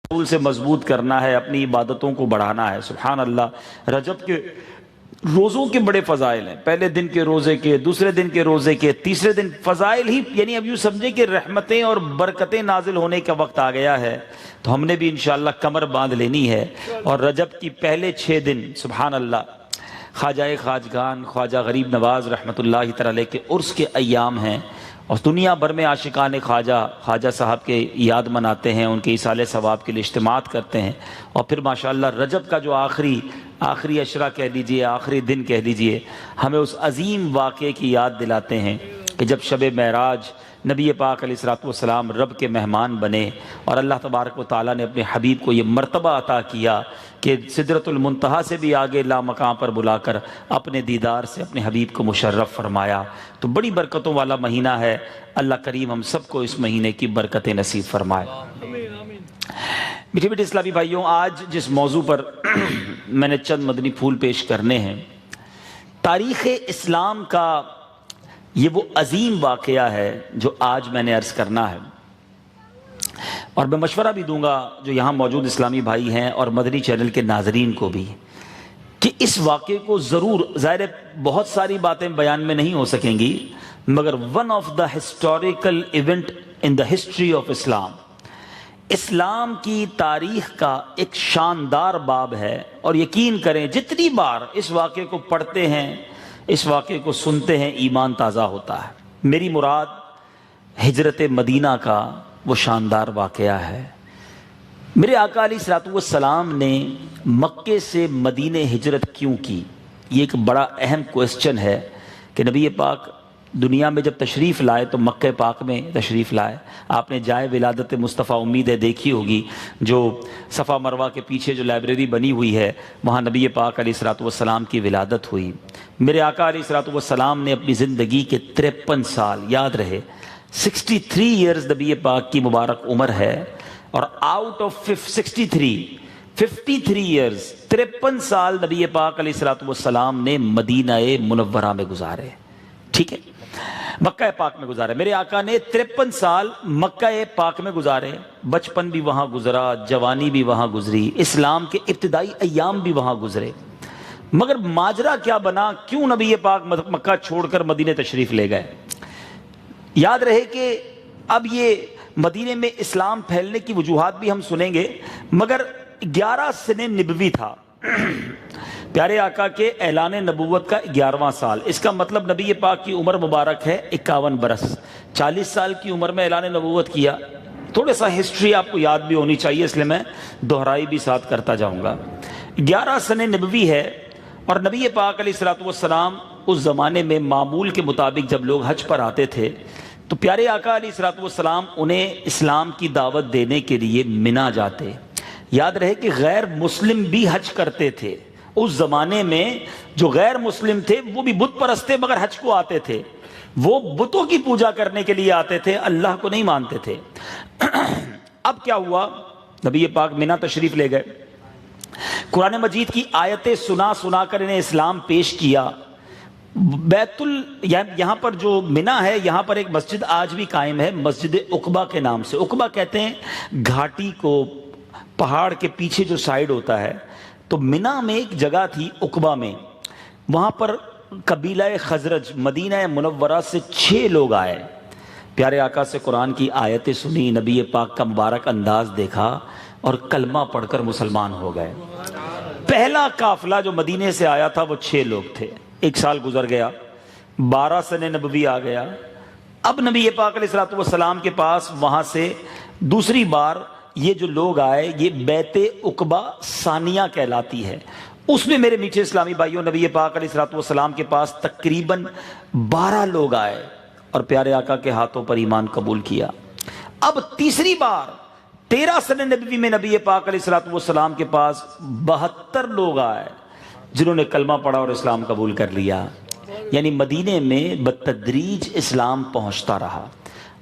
رسول سے مضبوط کرنا ہے، اپنی عبادتوں کو بڑھانا ہے۔ سبحان اللہ، رجب کے روزوں کے بڑے فضائل ہیں، پہلے دن کے روزے کے، دوسرے دن کے روزے کے، تیسرے دن فضائل ہی، یعنی اب یوں سمجھیں کہ رحمتیں اور برکتیں نازل ہونے کا وقت آ گیا ہے، تو ہم نے بھی انشاءاللہ کمر باندھ لینی ہے۔ اور رجب کی پہلے 6 دن سبحان اللہ خواجہ خواجگان خواجہ غریب نواز رحمۃ اللہ تعالی کے عرس کے ایام ہیں، اور دنیا بھر میں عاشقان خواجہ صاحب کے یاد مناتے ہیں، ان کے ایصال ثواب کے لیے اجتماعات کرتے ہیں۔ اور پھر ماشاءاللہ رجب کا جو آخری عشرہ کہہ لیجئے، آخری دن کہہ لیجئے، ہمیں اس عظیم واقعے کی یاد دلاتے ہیں کہ جب شب معراج نبی پاک علیہ الصلوۃ والسلام رب کے مہمان بنے، اور اللہ تبارک و تعالیٰ نے اپنے حبیب کو یہ مرتبہ عطا کیا کہ سدرۃ المنتہا سے بھی آگے لامقام پر بلا کر اپنے دیدار سے اپنے حبیب کو مشرف فرمایا۔ تو بڑی برکتوں والا مہینہ ہے، اللہ کریم ہم سب کو اس مہینے کی برکتیں نصیب فرمائے۔ میٹھے میٹھے اسلامی بھائیوں، آج جس موضوع پر میں نے چند مدنی پھول پیش کرنے ہیں، تاریخ اسلام کا یہ وہ عظیم واقعہ ہے جو آج میں نے عرض کرنا ہے، اور میں مشورہ بھی دوں گا جو یہاں موجود اسلامی بھائی ہیں اور مدنی چینل کے ناظرین کو بھی، کہ اس واقعے کو ضرور، ظاہر بہت ساری باتیں بیان میں نہیں ہو سکیں گی، مگر one of the historical event in the history of Islam, اسلام کی تاریخ کا ایک شاندار باب ہے۔ اور یقین کریں جتنی بار اس واقعے کو پڑھتے ہیں، اس واقعے کو سنتے ہیں، ایمان تازہ ہوتا ہے۔ میری مراد ہجرت مدینہ کا وہ شاندار واقعہ ہے۔ میرے آقا علیہ الصلوۃ والسلام نے مکے سے مدینے ہجرت کیوں کی؟ یہ ایک بڑا اہم کوئسچن ہے کہ نبی پاک دنیا میں جب تشریف لائے تو مکہ پاک میں تشریف لائے۔ آپ نے جائے ولادت مصطفیٰ امید ہے دیکھی ہوگی، جو صفا مروہ کے پیچھے جو لائبریری بنی ہوئی ہے، وہاں نبی پاک علیہ الصلوۃ والسلام کی ولادت ہوئی۔ میرے آقا علیہ الصلوۃ والسلام نے اپنی زندگی کے 53 سال، یاد رہے 63 ایئرز نبی پاک کی مبارک عمر ہے، اور آؤٹ آف 53 ایئرز 53 سال نبی پاک علیہ الصلوۃ والسلام نے مدینہ منورہ میں گزارے، ٹھیک ہے، مکہ پاک میں گزارے۔ میرے آقا نے 53 سال مکہ پاک میں گزارے، بچپن بھی وہاں گزرا، جوانی بھی وہاں گزری، اسلام کے ابتدائی ایام بھی وہاں گزرے۔ مگر ماجرا کیا بنا، کیوں نبی پاک مکہ چھوڑ کر مدینے تشریف لے گئے؟ یاد رہے کہ اب یہ مدینے میں اسلام پھیلنے کی وجوہات بھی ہم سنیں گے، مگر 11 سنِ نبوی تھا، پیارے آقا کے اعلان نبوت کا 11واں سال۔ اس کا مطلب نبی پاک کی عمر مبارک ہے 51 برس، 40 سال کی عمر میں اعلان نبوت کیا۔ تھوڑا سا ہسٹری آپ کو یاد بھی ہونی چاہیے، اس لیے میں دہرائی بھی ساتھ کرتا جاؤں گا۔ 11 سنِ نبوی ہے، اور نبی پاک علیہ الصلوۃ والسلام اس زمانے میں معمول کے مطابق جب لوگ حج پر آتے تھے تو پیارے آقا علیہ الصلوۃ والسلام انہیں اسلام کی دعوت دینے کے لیے منا جاتے۔ یاد رہے کہ غیر مسلم بھی حج کرتے تھے اس زمانے میں، جو غیر مسلم تھے وہ بھی بت پرست تھے مگر حج کو آتے تھے، وہ بتوں کی پوجا کرنے کے لیے آتے تھے، اللہ کو نہیں مانتے تھے۔ اب کیا ہوا، نبی پاک منا تشریف لے گئے، قرآن مجید کی آیتیں سنا کر انہیں اسلام پیش کیا۔ یہاں پر جو منا ہے، یہاں پر ایک مسجد آج بھی قائم ہے، مسجد عقبہ کے نام سے۔ عقبہ کہتے ہیں گھاٹی کو، پہاڑ کے پیچھے جو سائیڈ ہوتا ہے، تو منا میں ایک جگہ تھی عقبہ میں، وہاں پر قبیلہ خزرج مدینہ منورہ سے 6 لوگ آئے، پیارے آقا سے قرآن کی آیتیں سنی، نبی پاک کا مبارک انداز دیکھا اور کلمہ پڑھ کر مسلمان ہو گئے۔ پہلا قافلہ جو مدینے سے آیا تھا وہ 6 لوگ تھے۔ 1 سال گزر گیا، 12 سنِ نبوی آ گیا، اب نبی پاک علیہ الصلوۃ والسلام کے پاس وہاں سے دوسری بار یہ جو لوگ آئے، یہ بیت عقبہ ثانیہ کہلاتی ہے۔ اس میں میرے میٹھے اسلامی بھائیوں نبی پاک علیہ الصلوۃ والسلام کے پاس تقریباً 12 لوگ آئے اور پیارے آقا کے ہاتھوں پر ایمان قبول کیا۔ اب تیسری بار 13 سنِ نبوی میں نبی پاک علیہ الصلوۃ والسلام کے پاس 72 لوگ آئے جنہوں نے کلمہ پڑھا اور اسلام قبول کر لیا۔ یعنی مدینے میں بتدریج اسلام پہنچتا رہا۔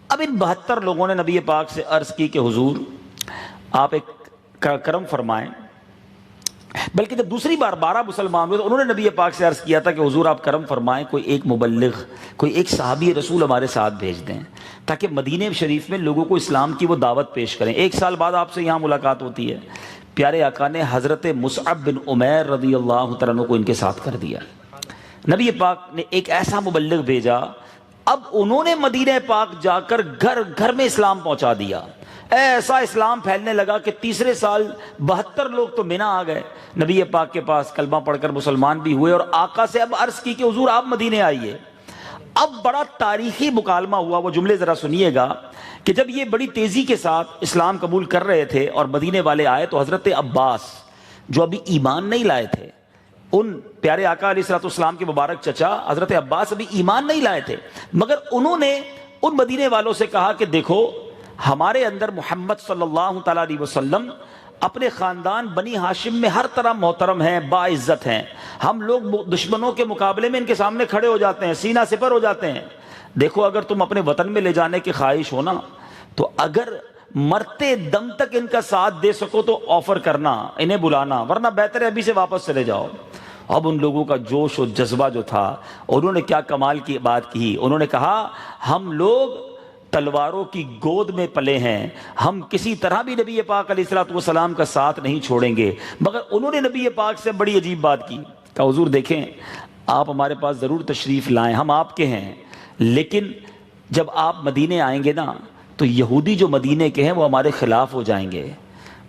اب ان 72 لوگوں نے نبی پاک سے عرض کی کہ حضور آپ ایک کرم فرمائیں، بلکہ جب دوسری بار 12 مسلمان ہوئے تو انہوں نے نبی پاک سے عرض کیا تھا کہ حضور آپ کرم فرمائیں، کوئی ایک مبلغ، کوئی ایک صحابی رسول ہمارے ساتھ بھیج دیں تاکہ مدینہ شریف میں لوگوں کو اسلام کی وہ دعوت پیش کریں، 1 سال بعد آپ سے یہاں ملاقات ہوتی ہے۔ پیارے آقا نے حضرت مصعب بن عمیر رضی اللہ تعالیٰ عنہ کو ان کے ساتھ کر دیا۔ نبی پاک نے ایک ایسا مبلغ بھیجا، اب انہوں نے مدینہ پاک جا کر گھر گھر میں اسلام پہنچا دیا۔ ایسا اسلام پھیلنے لگا کہ تیسرے سال 72 لوگ تو مینا آ گئے نبی پاک کے پاس، کلمہ پڑھ کر مسلمان بھی ہوئے، اور آقا سے اب عرض کی کہ حضور آپ مدینے آئیے۔ اب بڑا تاریخی مکالمہ ہوا، وہ جملے ذرا سنیے گا کہ جب یہ بڑی تیزی کے ساتھ اسلام قبول کر رہے تھے اور مدینے والے آئے تو حضرت عباس جو ابھی ایمان نہیں لائے تھے، ان پیارے آقا علیہ الصلوۃ والسلام کے مبارک چچا حضرت عباس ابھی ایمان نہیں لائے تھے، مگر انہوں نے ان مدینے والوں سے کہا کہ دیکھو ہمارے اندر محمد صلی اللہ تعالیٰ علیہ وسلم اپنے خاندان بنی ہاشم میں ہر طرح محترم ہیں، باعزت ہیں، ہم لوگ دشمنوں کے مقابلے میں ان کے سامنے کھڑے ہو جاتے ہیں، سینہ سپر ہو جاتے ہیں۔ دیکھو اگر تم اپنے وطن میں لے جانے کی خواہش ہو نا تو اگر مرتے دم تک ان کا ساتھ دے سکو تو آفر کرنا، انہیں بلانا، ورنہ بہتر ہے ابھی سے واپس چلے جاؤ۔ اب ان لوگوں کا جوش و جذبہ جو تھا، انہوں نے کیا کمال کی بات کی، انہوں نے کہا ہم لوگ تلواروں کی گود میں پلے ہیں، ہم کسی طرح بھی نبی پاک علیہ الصلوۃ والسلام کا ساتھ نہیں چھوڑیں گے۔ مگر انہوں نے نبی پاک سے بڑی عجیب بات کی، کہا حضور دیکھیں آپ ہمارے پاس ضرور تشریف لائیں، ہم آپ کے ہیں، لیکن جب آپ مدینے آئیں گے نا تو یہودی جو مدینے کے ہیں وہ ہمارے خلاف ہو جائیں گے۔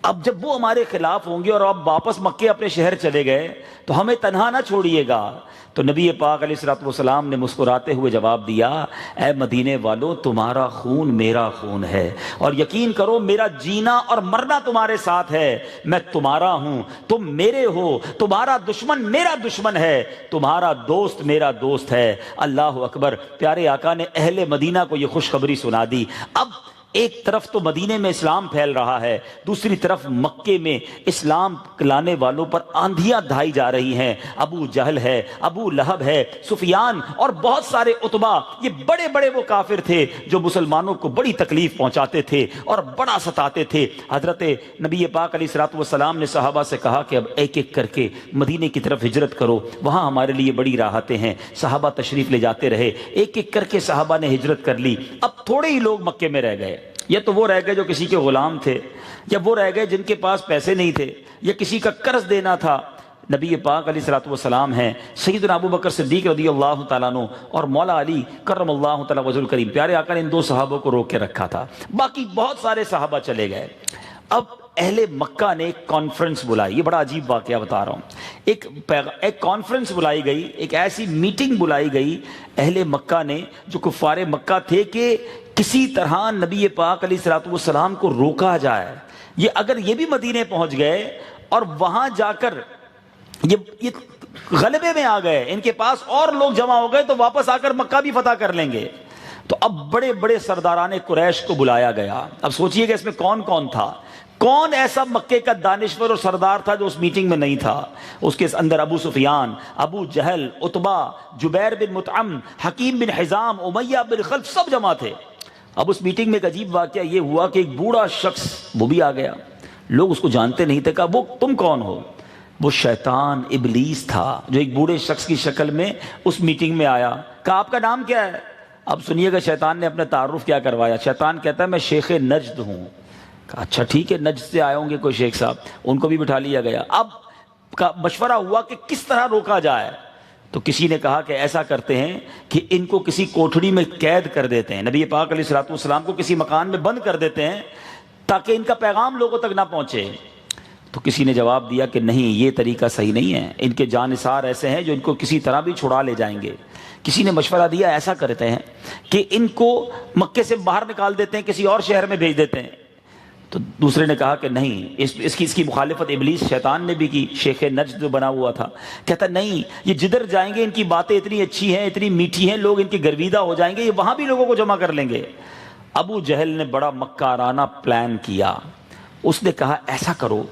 اب جب وہ ہمارے خلاف ہوں گے اور آپ واپس مکے اپنے شہر چلے گئے تو ہمیں تنہا نہ چھوڑیے گا۔ تو نبی پاک علیہ الصلوۃ والسلام نے مسکراتے ہوئے جواب دیا، اے مدینے والوں تمہارا خون میرا خون ہے، اور یقین کرو میرا جینا اور مرنا تمہارے ساتھ ہے، میں تمہارا ہوں، تم میرے ہو، تمہارا دشمن میرا دشمن ہے، تمہارا دوست میرا دوست ہے۔ اللہ اکبر۔ پیارے آقا نے اہل مدینہ کو یہ خوشخبری سنا دی۔ اب ایک طرف تو مدینے میں اسلام پھیل رہا ہے، دوسری طرف مکے میں اسلام لانے والوں پر آندھیاں دھائی جا رہی ہیں۔ ابو جہل ہے، ابو لہب ہے، سفیان اور بہت سارے عتبہ، یہ بڑے بڑے وہ کافر تھے جو مسلمانوں کو بڑی تکلیف پہنچاتے تھے اور بڑا ستاتے تھے۔ حضرت نبی پاک علیہ الصلوۃ والسلام نے صحابہ سے کہا کہ اب ایک ایک کر کے مدینے کی طرف ہجرت کرو، وہاں ہمارے لیے بڑی راحتیں ہیں۔ صحابہ تشریف لے جاتے رہے، ایک ایک کر کے صحابہ نے ہجرت کر لی۔ اب تھوڑے ہی لوگ مکے میں رہ گئے، یا تو وہ رہ گئے جو کسی کے غلام تھے، یا وہ رہ گئے جن کے پاس پیسے نہیں تھے، یا کسی کا قرض دینا تھا۔ نبی پاک علیہ الصلوۃ والسلام ہیں، سیدنا ابو بکر صدیق رضی اللہ تعالیٰ عنہ اور مولا علی کرم اللہ تعالیٰ وجہ الکریم، پیارے آقا نے ان 2 صحابوں کو روک کے رکھا تھا، باقی بہت سارے صحابہ چلے گئے۔ اب اہل مکہ نے ایک کانفرنس بلائی، یہ بڑا عجیب واقعہ بتا رہا ہوں، ایک کانفرنس بلائی گئی، ایک ایسی میٹنگ بلائی گئی اہل مکہ نے جو کفار مکہ تھے کہ کسی طرح نبی پاک علیہ الصلوۃ والسلام کو روکا جائے۔ یہ اگر یہ بھی مدینے پہنچ گئے اور وہاں جا کر یہ غلبے میں آ گئے، ان کے پاس اور لوگ جمع ہو گئے تو واپس آ کر مکہ بھی فتح کر لیں گے۔ تو اب بڑے بڑے سرداران قریش کو بلایا گیا۔ اب سوچئے کہ اس میں کون کون تھا، کون ایسا مکے کا دانشور اور سردار تھا جو اس میٹنگ میں نہیں تھا؟ اس کے اندر ابو سفیان، ابو جہل، عتبہ، جبیر بن مطعم، حکیم بن حزام، امیہ بن خلف، سب جمع تھے۔ اب اس میٹنگ میں ایک عجیب واقعہ یہ ہوا کہ ایک بوڑھا شخص وہ بھی آ گیا، لوگ اس کو جانتے نہیں تھے، کہا وہ تم کون ہو؟ وہ شیطان ابلیس تھا جو ایک بوڑھے شخص کی شکل میں اس میٹنگ میں آیا۔ کہا آپ کا نام کیا ہے؟ اب سنیے گا شیطان نے اپنا تعارف کیا کروایا۔ شیطان کہتا ہے میں شیخ نجد ہوں۔ کہا اچھا ٹھیک ہے، نجد سے آئے ہوں گے کوئی شیخ صاحب، ان کو بھی بٹھا لیا گیا۔ اب مشورہ ہوا کہ کس طرح روکا جائے، تو کسی نے کہا کہ ایسا کرتے ہیں کہ ان کو کسی کوٹھڑی میں قید کر دیتے ہیں، نبی پاک علیہ الصلوۃ والسلام کو کسی مکان میں بند کر دیتے ہیں تاکہ ان کا پیغام لوگوں تک نہ پہنچے۔ تو کسی نے جواب دیا کہ نہیں، یہ طریقہ صحیح نہیں ہے، ان کے جانثار ایسے ہیں جو ان کو کسی طرح بھی چھڑا لے جائیں گے۔ کسی نے مشورہ دیا ایسا کرتے ہیں کہ ان کو مکے سے باہر نکال دیتے ہیں، کسی اور شہر میں بھیج دیتے ہیں۔ تو دوسرے نے کہا کہ نہیں، اس کی مخالفت ابلیس شیطان نے بھی کی، شیخ نجد جو بنا ہوا تھا، کہتا نہیں یہ جدھر جائیں گے ان کی باتیں اتنی اچھی ہیں، اتنی میٹھی ہیں، لوگ ان کی گرویدہ ہو جائیں گے، یہ وہاں بھی لوگوں کو جمع کر لیں گے۔ ابو جہل نے بڑا مکارانہ پلان کیا، اس نے کہا ایسا کرو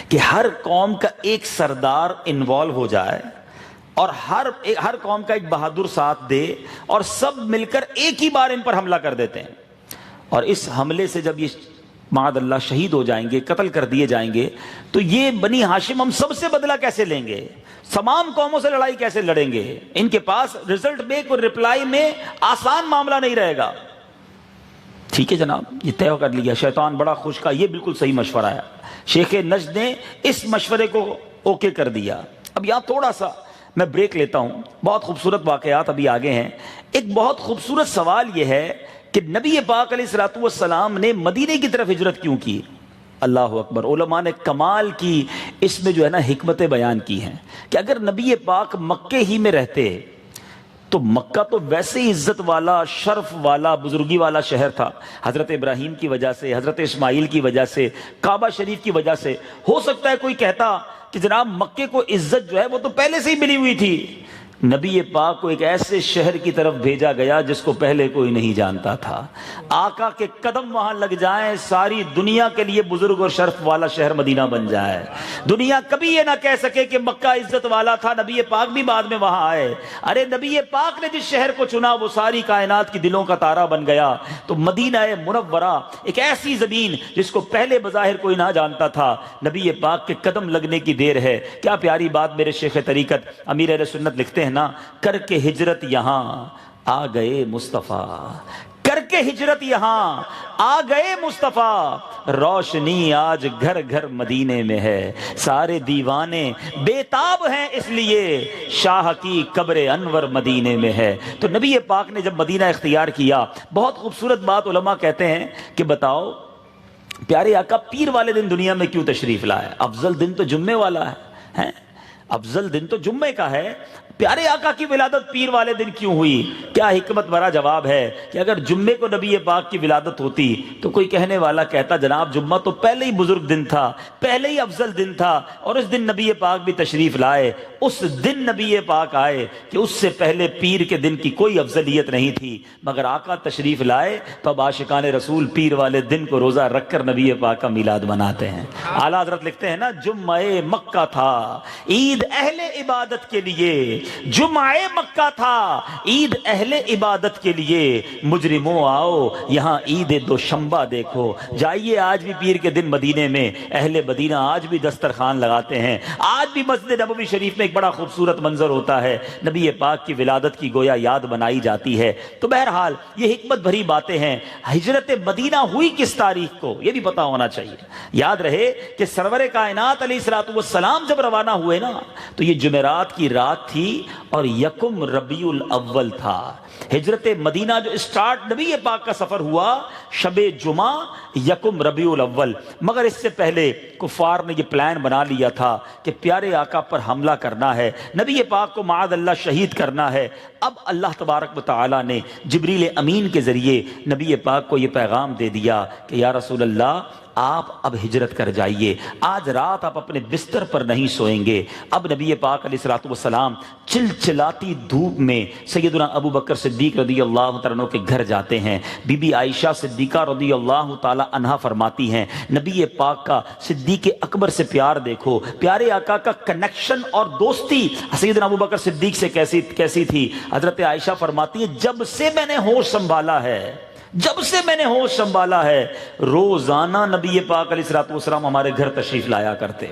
کہ ہر قوم کا ایک سردار انوالو ہو جائے اور ہر قوم کا ایک بہادر ساتھ دے، اور سب مل کر ایک ہی بار ان پر حملہ کر دیتے ہیں، اور اس حملے سے جب یہ معاذ اللہ شہید ہو جائیں گے، قتل کر دیے جائیں گے، تو یہ بنی ہاشم ہم سب سے بدلہ کیسے لیں گے؟ تمام قوموں سے لڑائی کیسے لڑیں گے؟ ان کے پاس رزلٹ میک اور رپلائی میں آسان معاملہ نہیں رہے گا۔ ٹھیک ہے جناب، یہ طے کر لیا، شیطان بڑا خوش کا، یہ بالکل صحیح مشورہ ہے۔ شیخ نجد نے اس مشورے کو اوکے کر دیا۔ اب یہاں تھوڑا سا میں بریک لیتا ہوں، بہت خوبصورت واقعات ابھی آگے ہیں۔ ایک بہت خوبصورت سوال یہ ہے کہ نبی پاک علیہ الصلوۃ والسلام نے مدینے کی طرف ہجرت کیوں کی؟ اللہ اکبر، علماء نے کمال کی اس میں جو ہے نا حکمتیں بیان کی ہیں کہ اگر نبی پاک مکے ہی میں رہتے تو مکہ تو ویسے ہی عزت والا، شرف والا، بزرگی والا شہر تھا، حضرت ابراہیم کی وجہ سے، حضرت اسماعیل کی وجہ سے، کعبہ شریف کی وجہ سے۔ ہو سکتا ہے کوئی کہتا کہ جناب مکے کو عزت جو ہے وہ تو پہلے سے ہی ملی ہوئی تھی۔ نبی پاک کو ایک ایسے شہر کی طرف بھیجا گیا جس کو پہلے کوئی نہیں جانتا تھا۔ آقا کے قدم وہاں لگ جائیں، ساری دنیا کے لیے بزرگ اور شرف والا شہر مدینہ بن جائے۔ دنیا کبھی یہ نہ کہہ سکے کہ مکہ عزت والا تھا، نبی پاک بھی بعد میں وہاں آئے۔ ارے نبی پاک نے جس شہر کو چنا وہ ساری کائنات کی دلوں کا تارا بن گیا۔ تو مدینہ منورہ ایک ایسی زمین جس کو پہلے بظاہر کوئی نہ جانتا تھا، نبی پاک کے قدم لگنے کی دیر ہے۔ کیا پیاری بات میرے شیخ طریقت امیر اہل سنت لکھتے ہیں نا، کر کے ہجرت یہاں آ گئے مصطفیٰ، کر کے ہجرت یہاں آ گئے مصطفیٰ، روشنی آج گھر گھر مدینے میں ہے، سارے دیوانے بے تاب ہیں اس لیے شاہ کی قبر انور مدینے میں ہے۔ تو نبی پاک نے جب مدینہ اختیار کیا، بہت خوبصورت بات علماء کہتے ہیں کہ بتاؤ پیارے آقا پیر والے دن دنیا میں کیوں تشریف لائے؟ افضل دن تو جمعے والا ہے، افضل دن تو جمعے کا ہے، پیارے آقا کی ولادت پیر والے دن کیوں ہوئی؟ کیا حکمت بھرا جواب ہے کہ اگر جمعے کو نبی پاک کی ولادت ہوتی تو کوئی کہنے والا کہتا جناب جمعہ تو پہلے ہی بزرگ دن تھا، پہلے ہی افضل دن تھا، اور اس دن نبی پاک بھی تشریف لائے، اس دن نبی پاک آئے کہ اس سے پہلے پیر کے دن کی کوئی افضلیت نہیں تھی، مگر آقا تشریف لائے تو اب عاشقان رسول پیر والے دن کو روزہ رکھ کر نبی پاک کا میلاد مناتے ہیں۔ اعلیٰ حضرت لکھتے ہیں نا، جمعہ مکہ تھا عید اہل عبادت کے لیے، جمعہ مکہ تھا عید اہل عبادت کے لیے، مجرموں آؤ یہاں عید دوشنبہ دیکھو۔ جائیے آج بھی پیر کے دن مدینے میں، اہل مدینہ آج بھی دسترخوان لگاتے ہیں، آج بھی مسجد نبوی شریف میں ایک بڑا خوبصورت منظر ہوتا ہے، نبی پاک کی ولادت کی گویا یاد بنائی جاتی ہے۔ تو بہرحال یہ حکمت بھری باتیں ہیں۔ ہجرت مدینہ ہوئی کس تاریخ کو یہ بھی پتا ہونا چاہیے۔ یاد رہے کہ سرور کائنات علیہ الصلوۃ والسلام جب روانہ ہوئے نا تو یہ جمعرات کی رات تھی اور یکم ربیع الاول تھا۔ ہجرت مدینہ جو اسٹارٹ نبی پاک کا سفر ہوا شب جمعہ یکم ربیع الاول، مگر اس سے پہلے کفار نے یہ پلان بنا لیا تھا کہ پیارے آقا پر حملہ کرنا ہے، نبی پاک کو معاذ اللہ شہید کرنا ہے۔ اب اللہ تبارک و تعالی نے جبریل امین کے ذریعے نبی پاک کو یہ پیغام دے دیا کہ یا رسول اللہ آپ اب ہجرت کر جائیے، آج رات آپ اپنے بستر پر نہیں سوئیں گے۔ اب نبی پاک علیہ الصلوۃ والسلام چلچلاتی دھوپ میں سیدنا ابو بکر صدیق رضی اللہ تعالیٰ عنہ کے گھر جاتے ہیں۔ بی بی عائشہ صدیقہ رضی اللہ تعالیٰ عنہا فرماتی ہیں نبی پاک کا صدیق اکبر سے پیار دیکھو، پیارے آقا کا کنیکشن اور دوستی سیدنا ابو بکر صدیق سے کیسی تھی۔ حضرت عائشہ فرماتی ہے جب سے میں نے ہوش سنبھالا ہے، جب سے میں نے ہوش سنبھالا ہے، روزانہ نبی پاک علیہ الصلوۃ والسلام ہمارے گھر تشریف لایا کرتے،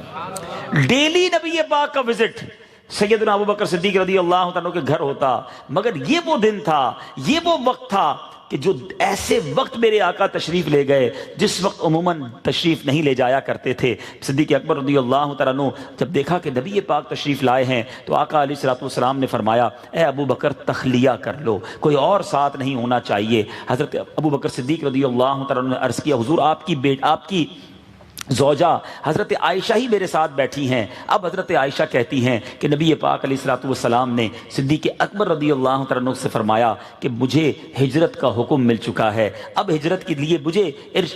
ڈیلی نبی پاک کا وزٹ سیدنا ابو بکر صدیق رضی اللہ عنہ کے گھر ہوتا۔ مگر یہ وہ دن تھا، یہ وہ وقت تھا کہ جو ایسے وقت میرے آقا تشریف لے گئے جس وقت عموماً تشریف نہیں لے جایا کرتے تھے۔ صدیق اکبر رضی اللہ تعالیٰ عنہ جب دیکھا کہ نبی پاک تشریف لائے ہیں تو آقا علیہ الصلوۃ والسلام نے فرمایا اے ابو بکر تخلیہ کر لو، کوئی اور ساتھ نہیں ہونا چاہیے۔ حضرت ابو بکر صدیق رضی اللہ تعالیٰ عنہ نے عرض کیا حضور آپ کی زوجہ حضرت عائشہ ہی میرے ساتھ بیٹھی ہیں۔ اب حضرت عائشہ کہتی ہیں کہ نبی پاک علیہ الصلوۃ والسلام نے صدیق اکبر رضی اللہ تعالیٰ عنہ سے فرمایا کہ مجھے ہجرت کا حکم مل چکا ہے، اب ہجرت کے لیے مجھے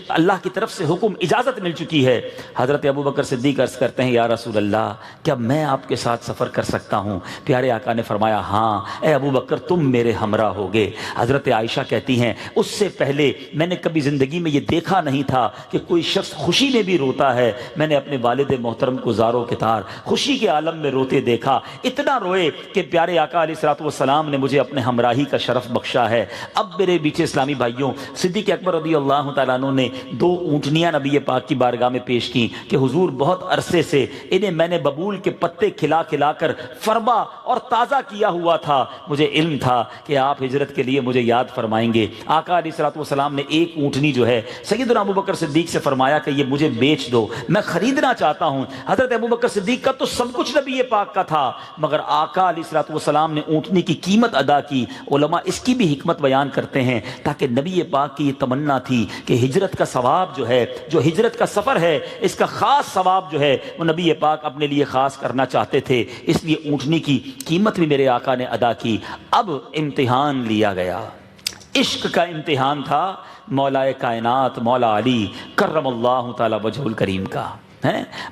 اللہ کی طرف سے حکم اجازت مل چکی ہے۔ حضرت ابو بکر صدیق عرض کرتے ہیں یا رسول اللہ کیا میں آپ کے ساتھ سفر کر سکتا ہوں؟ پیارے آقا نے فرمایا ہاں اے ابو بکر تم میرے ہمراہ ہوگے۔ حضرت عائشہ کہتی ہیں اس سے پہلے میں نے کبھی زندگی میں یہ دیکھا نہیں تھا کہ کوئی شخص خوشی میں بھی روتا ہے، میں نے اپنے والد محترم کو زارو کے تار خوشی کے عالم میں روتے دیکھا، اتنا روئے کہ پیارے آقا علیہ الصلوۃ والسلام نے مجھے اپنے ہمراہی کا شرف بخشا ہے۔ اب میرے بیچے اسلامی بھائیوں، صدیق اکبر رضی اللہ تعالیٰ عنہ نے 2 اونٹنیاں نبی پاک کی بارگاہ میں پیش کی کہ حضور بہت عرصے سے انہیں میں نے ببول کے پتے کھلا کھلا کر فرما اور تازہ کیا ہوا تھا، مجھے علم تھا کہ آپ ہجرت کے لیے مجھے یاد فرمائیں گے۔ آقا علیہ الصلوۃ والسلام نے ایک اونٹنی جو ہے سیدنا ابو بکر صدیق سے فرمایا کہ یہ مجھے بیچ دو، میں خریدنا چاہتا ہوں۔ حضرت ابو بکر صدیق کا تو سب کچھ نبی پاک کا تھا، مگر آقا علیہ الصلوۃ والسلام نے اونٹنی کی قیمت ادا کی۔ علماء اس کی بھی حکمت بیان کرتے ہیں، تاکہ نبی پاک کی یہ تمنا تھی کہ ہجرت کا ثواب جو ہے، جو ہجرت کا سفر ہے، اس کا خاص ثواب جو ہے وہ نبی پاک اپنے لیے خاص کرنا چاہتے تھے، اس لیے اونٹنی کی قیمت بھی میرے آقا نے ادا کی۔ اب امتحان لیا گیا، عشق کا امتحان تھا مولا کائنات مولا علی کرم اللہ تعالی وجہ الکریم کا۔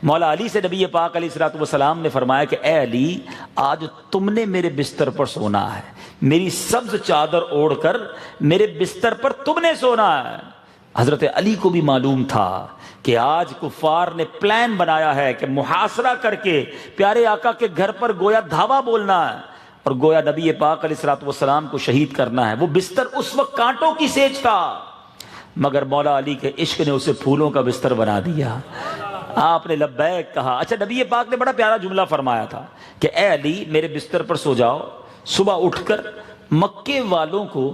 مولا علی سے نبی پاک علیہ الصلوۃ والسلام نے فرمایا کہ اے علی، آج تم نے میرے بستر پر سونا ہے، میری سبز چادر اوڑھ کر میرے بستر پر تم نے سونا ہے۔ حضرت علی کو بھی معلوم تھا کہ آج کفار نے پلان بنایا ہے کہ محاصرہ کر کے پیارے آقا کے گھر پر گویا دھاوا بولنا ہے اور گویا نبی پاک علیہ الصلوۃ والسلام کو شہید کرنا ہے۔ وہ بستر اس وقت کانٹوں کی سیج تھا، مگر مولا علی کے عشق نے اسے پھولوں کا بستر بنا دیا۔ آپ نے لبیک کہا۔ اچھا، نبی پاک نے بڑا پیارا جملہ فرمایا تھا کہ اے علی، میرے بستر پر سو جاؤ، صبح اٹھ کر مکے والوں کو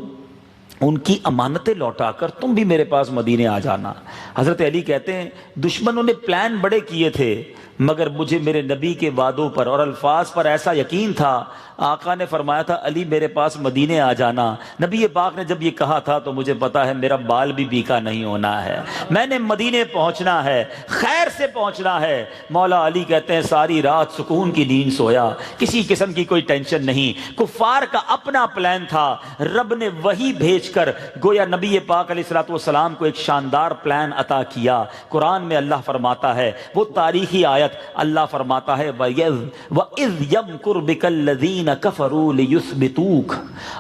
ان کی امانتیں لوٹا کر تم بھی میرے پاس مدینے آ جانا۔ حضرت علی کہتے ہیں دشمنوں نے پلان بڑے کیے تھے، مگر مجھے میرے نبی کے وعدوں پر اور الفاظ پر ایسا یقین تھا۔ آقا نے فرمایا تھا علی میرے پاس مدینے آ جانا۔ نبی پاک نے جب یہ کہا تھا تو مجھے پتا ہے میرا بال بھی بیکا نہیں ہونا ہے، میں نے مدینے پہنچنا ہے، خیر سے پہنچنا ہے۔ مولا علی کہتے ہیں ساری رات سکون کی نیند سویا، کسی قسم کی کوئی ٹینشن نہیں۔ کفار کا اپنا پلان تھا، رب نے وہی بھیج کر گویا نبی پاک علیہ الصلوۃ والسلام کو ایک شاندار پلان عطا کیا۔ قرآن میں اللہ فرماتا ہے، وہ تاریخی آیت اللہ فرماتا ہے وَإِذْ يَمْكُرْ بِكَ الَّذِينَ كَفَرُوا لِيُثْبِتُوكَ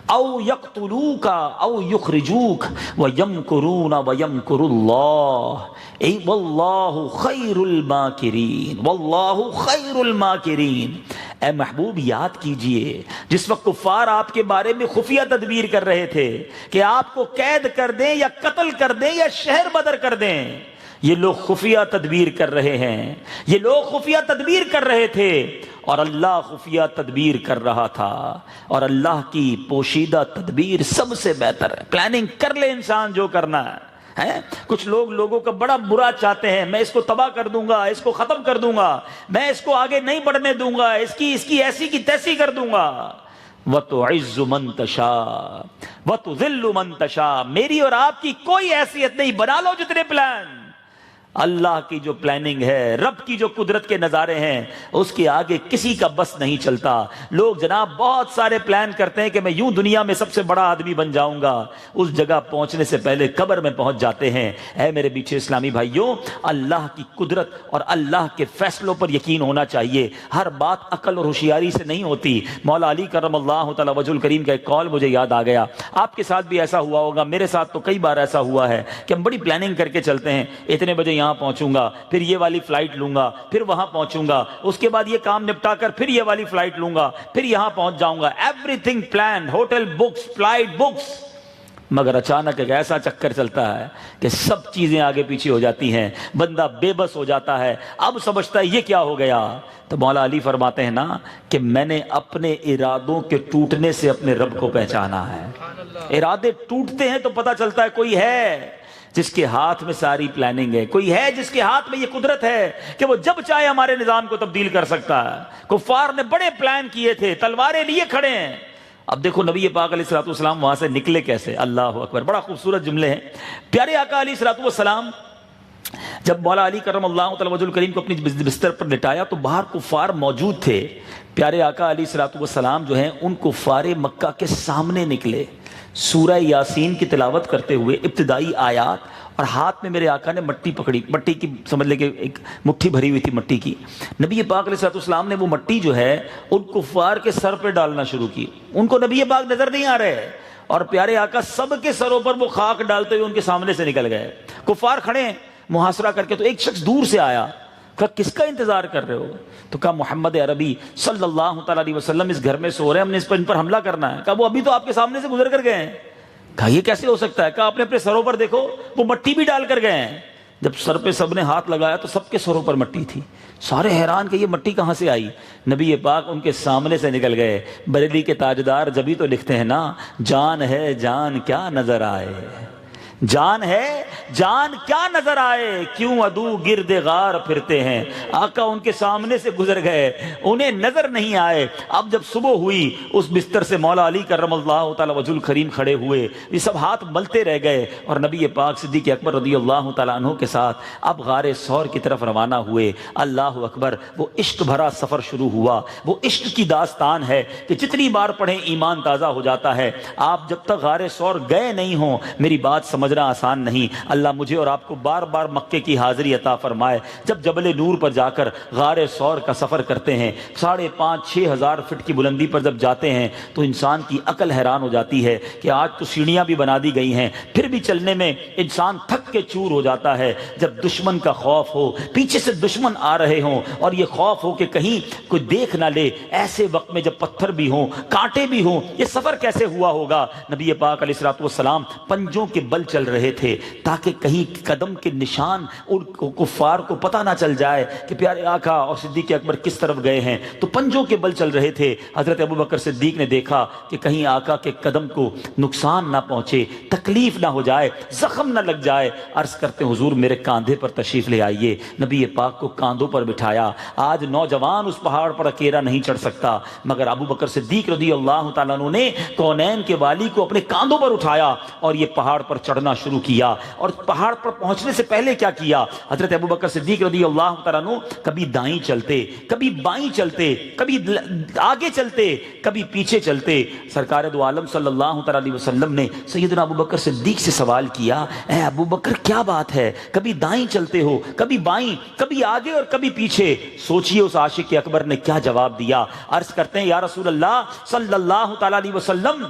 أَوْ يَقْتُلُوكَ أَوْ يُخْرِجُوكَ وَيَمْكُرُونَ وَيَمْكُرُ اللَّهُ وَاللَّهُ خَيْرُ الْمَاكِرِينَ وَاللَّهُ خَيْرُ الْمَاكِرِينَ۔ اے محبوب یاد کیجئے جس وقت کفار آپ کے بارے میں خفیہ تدبیر کر رہے تھے کہ آپ کو قید کر دیں یا قتل کر دیں یا شہر بدر کر دیں، یہ لوگ خفیہ تدبیر کر رہے ہیں، یہ لوگ خفیہ تدبیر کر رہے تھے اور اللہ خفیہ تدبیر کر رہا تھا، اور اللہ کی پوشیدہ تدبیر سب سے بہتر ہے۔ پلاننگ کر لے انسان جو کرنا ہے۔ کچھ لوگ لوگوں کا بڑا برا چاہتے ہیں، میں اس کو تباہ کر دوں گا، اس کو ختم کر دوں گا، میں اس کو آگے نہیں بڑھنے دوں گا، اس کی ایسی کی تیسی کر دوں گا۔ وَتُعِزُّ مَن تَشَاءُ وَتُذِلُّ مَن تَشَاءُ، میری اور آپ کی کوئی حیثیت نہیں، بنا لو جتنے پلان۔ اللہ کی جو پلاننگ ہے، رب کی جو قدرت کے نظارے ہیں، اس کے آگے کسی کا بس نہیں چلتا۔ لوگ جناب بہت سارے پلان کرتے ہیں کہ میں یوں دنیا میں سب سے بڑا آدمی بن جاؤں گا، اس جگہ پہنچنے سے پہلے قبر میں پہنچ جاتے ہیں۔ اے میرے پیچھے اسلامی بھائیوں، اللہ کی قدرت اور اللہ کے فیصلوں پر یقین ہونا چاہیے۔ ہر بات عقل اور ہوشیاری سے نہیں ہوتی۔ مولا علی کرم اللہ تعالی وجہ الکریم کا ایک قول مجھے یاد آ گیا۔ آپ کے ساتھ بھی ایسا ہوا ہوگا، میرے ساتھ تو کئی بار ایسا ہوا ہے کہ ہم بڑی پلاننگ کر کے چلتے ہیں، اتنے بجے یہاں پہنچوں گا، پھر یہ والی فلائٹ لوں گا، پھر وہاں پہنچوں گا، اس کے بعد یہ کام نپٹا کر پھر یہ والی فلائٹ لوں گا، پھر یہاں پہنچ جاؤں گا، everything plan, hotel books, flight books. مگر اچانک ایک ایسا چکر چلتا ہے کہ سب چیزیں آگے پیچھے ہو جاتی ہیں، بندہ بے بس ہو جاتا ہے، اب سمجھتا ہے یہ کیا ہو گیا۔ تو مولا علی فرماتے ہیں نا کہ میں نے اپنے ارادوں کے ٹوٹنے سے اپنے رب کو پہچانا ہے۔ ارادے ٹوٹتے ہیں تو پتہ چلتا ہے کوئی ہے جس کے ہاتھ میں ساری پلاننگ ہے، کوئی ہے جس کے ہاتھ میں یہ قدرت ہے کہ وہ جب چاہے ہمارے نظام کو تبدیل کر سکتا ہے۔ کفار نے بڑے پلان کیے تھے، تلواریں لیے کھڑے ہیں۔ اب دیکھو نبی پاک علیہ الصلوۃ والسلام وہاں سے نکلے کیسے، اللہ اکبر، بڑا خوبصورت جملے ہیں۔ پیارے آقا علیہ الصلوۃ والسلام جب مولا علی کرم اللہ تعالی وجہ الکریم کو اپنی بستر پر لٹایا تو باہر کفار موجود تھے۔ پیارے آقا علیہ الصلوۃ والسلام جو ہیں ان کفار مکہ کے سامنے نکلے، سورہ یاسین کی تلاوت کرتے ہوئے ابتدائی آیات، اور ہاتھ میں میرے آقا نے مٹی پکڑی، مٹی کی سمجھ لے کہ ایک مٹھی بھری ہوئی تھی مٹی کی۔ نبی پاک علیہ الصلوۃ والسلام نے وہ مٹی جو ہے ان کفار کے سر پہ ڈالنا شروع کی۔ ان کو نبی پاک نظر نہیں آ رہے اور پیارے آقا سب کے سروں پر وہ خاک ڈالتے ہوئے ان کے سامنے سے نکل گئے۔ کفار کھڑے ہیں، محاصرہ کر کے، تو ایک شخص دور سے آیا، کہا کس کا انتظار کر رہے ہو؟ تو کہا محمد عربی صلی اللہ تعالیٰ علیہ وسلم اس گھر میں سو رہے ہیں، ہم نے ان پر حملہ کرنا ہے۔ کہا وہ ابھی تو آپ کے سامنے سے گزر کر گئے ہیں۔ کہا یہ کیسے ہو سکتا ہے؟ کہا اپنے اپنے سروں پر دیکھو، وہ مٹی بھی ڈال کر گئے ہیں۔ جب سر پہ سب نے ہاتھ لگایا تو سب کے سروں پر مٹی تھی، سارے حیران کہ یہ مٹی کہاں سے آئی۔ نبی پاک ان کے سامنے سے نکل گئے۔ بریلی کے تاجدار جبھی تو لکھتے ہیں نا، جان ہے جان کیا نظر آئے، جان ہے جان کیا نظر آئے، کیوں عدو گرد غار پھرتے ہیں۔ آقا ان کے سامنے سے گزر گئے، انہیں نظر نہیں آئے۔ اب جب صبح ہوئی، اس بستر سے مولا علی کرم اللہ تعالی وجہ الکریم کھڑے ہوئے، یہ سب ہاتھ ملتے رہ گئے، اور نبی پاک صدیق اکبر رضی اللہ تعالیٰ عنہ کے ساتھ اب غار ثور کی طرف روانہ ہوئے۔ اللہ اکبر، وہ عشق بھرا سفر شروع ہوا۔ وہ عشق کی داستان ہے کہ جتنی بار پڑھیں ایمان تازہ ہو جاتا ہے۔ آپ جب تک غار ثور گئے نہیں ہوں، میری بات سمجھنا آسان نہیں۔ اللہ مجھے اور آپ کو بار بار مکے کی حاضری عطا فرمائے۔ جب جبل نور پر جا کر غار ثور کا سفر کرتے ہیں، 5,500-6 ہزار فٹ کی بلندی پر جب جاتے ہیں تو انسان کی عقل حیران ہو جاتی ہے کہ آج تو سیڑھیاں بھی بنا دی گئی ہیں، پھر بھی چلنے میں انسان تھک کے چور ہو جاتا ہے۔ جب دشمن کا خوف ہو، پیچھے سے دشمن آ رہے ہوں، اور یہ خوف ہو کہ کہیں کوئی دیکھ نہ لے، ایسے وقت میں جب پتھر بھی ہوں، کانٹے بھی ہوں، یہ سفر کیسے ہوا ہوگا؟ نبی پاک علیہ الصلوۃ والسلام پنجوں کے بل چل رہے تھے تاکہ کہیں قدم کے نشان ان کفار کو پتہ نہ چل جائے کہ پیارے آقا اور صدیق اکبر کس طرف گئے ہیں، تو پنجوں کے بل چل رہے تھے۔ حضرت ابوبکر صدیق نے دیکھا کہ کہیں آقا کے قدم کو نقصان نہ پہنچے، تکلیف نہ ہو جائے، زخم نہ لگ جائے۔ عرض کرتے حضور میرے کاندھے پر تشریف لے آئیے۔ نبی پاک کو کاندھوں پر بٹھایا۔ آج نوجوان اس پہاڑ پر اکیلا نہیں چڑھ سکتا، مگر ابوبکر صدیق رضی اللہ تعالیٰ عنہ نے کونین کے والی کو اپنے کاندھوں پر اٹھایا اور یہ پہاڑ پر چڑھنا شروع کیا۔ اور پہاڑ پر پہنچنے سے پہلے کیا کیا؟ حضرت ابوبکر صدیق رضی اللہ تعالیٰ عنہ کبھی دائیں چلتے، کبھی بائیں چلتے، کبھی آگے چلتے، کبھی پیچھے چلتے۔ سرکار دو عالم صلی اللہ تعالیٰ علیہ وسلم نے سیدنا ابوبکر صدیق سے سوال کیا، اے ابوبکر کیا بات ہے، کبھی دائیں چلتے ہو، کبھی بائیں، کبھی آگے اور کبھی پیچھے؟ سوچئے اس عاشق اکبر نے کیا جواب دیا۔ عرض کرتے ہیں یا رسول اللہ صلی اللہ تعالیٰ علیہ وسلم،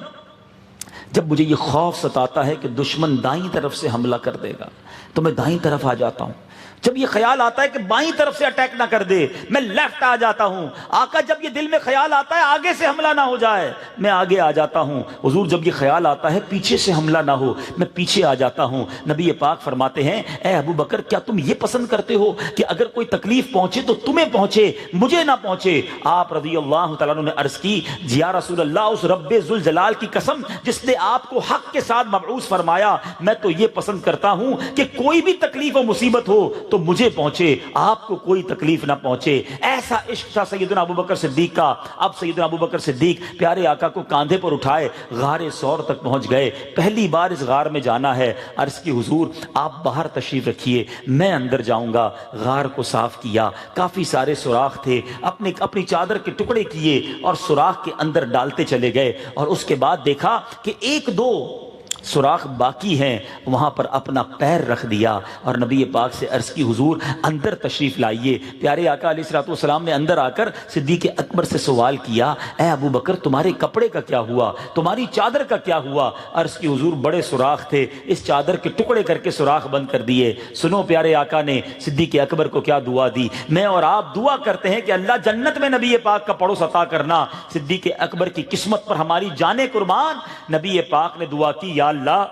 جب مجھے یہ خوف ستاتا ہے کہ دشمن دائیں طرف سے حملہ کر دے گا تو میں دائیں طرف آ جاتا ہوں۔ جب یہ خیال آتا ہے کہ بائیں طرف سے اٹیک نہ کر دے، میں لیفٹ آ جاتا ہوں۔ آقا جب یہ دل میں خیال آتا ہے آگے سے حملہ نہ ہو جائے، میں آگے آ جاتا ہوں۔ حضور جب یہ خیال آتا ہے پیچھے سے حملہ نہ ہو، میں پیچھے آ جاتا ہوں۔ نبی پاک فرماتے ہیں اے ابو بکر، کیا تم یہ پسند کرتے ہو کہ اگر کوئی تکلیف پہنچے تو تمہیں پہنچے، مجھے نہ پہنچے؟ آپ رضی اللہ تعالیٰ عنہ نے عرض کی یا رسول اللہ، اس رب ذوالجلال کی قسم جس نے آپ کو حق کے ساتھ مبعوث فرمایا، میں تو یہ پسند کرتا ہوں کہ کوئی بھی تکلیف و مصیبت ہو تو مجھے پہنچے، آپ کو کوئی تکلیف نہ پہنچے۔ ایسا عشق تھا سیدنا ابوبکر صدیق کا۔ اب سیدنا ابوبکر صدیق پیارے آقا کو کاندھے پر اٹھائے غار ثور تک پہنچ گئے۔ پہلی بار اس غار میں جانا ہے۔ عرض کی حضور آپ باہر تشریف رکھیے، میں اندر جاؤں گا۔ غار کو صاف کیا، کافی سارے سوراخ تھے، اپنی چادر کے ٹکڑے کیے اور سوراخ کے اندر ڈالتے چلے گئے، اور اس کے بعد دیکھا کہ 1-2 سوراخ باقی ہیں، وہاں پر اپنا پیر رکھ دیا اور نبی پاک سے عرض کی حضور اندر تشریف لائیے۔ پیارے آقا علیہ الصلوۃ والسلام نے اندر آ کر صدیق اکبر سے سوال کیا، اے ابو بکر تمہارے کپڑے کا کیا ہوا، تمہاری چادر کا کیا ہوا؟ عرض کی حضور بڑے سوراخ تھے، اس چادر کے ٹکڑے کر کے سوراخ بند کر دیے۔ سنو پیارے آقا نے صدیق اکبر کو کیا دعا دی۔ میں اور آپ دعا کرتے ہیں کہ اللہ جنت میں نبی پاک کا پڑوس عطا کرنا۔ صدیق اکبر کی قسمت پر ہماری جانیں قربان۔ نبی پاک نے دعا کی، یا اللہ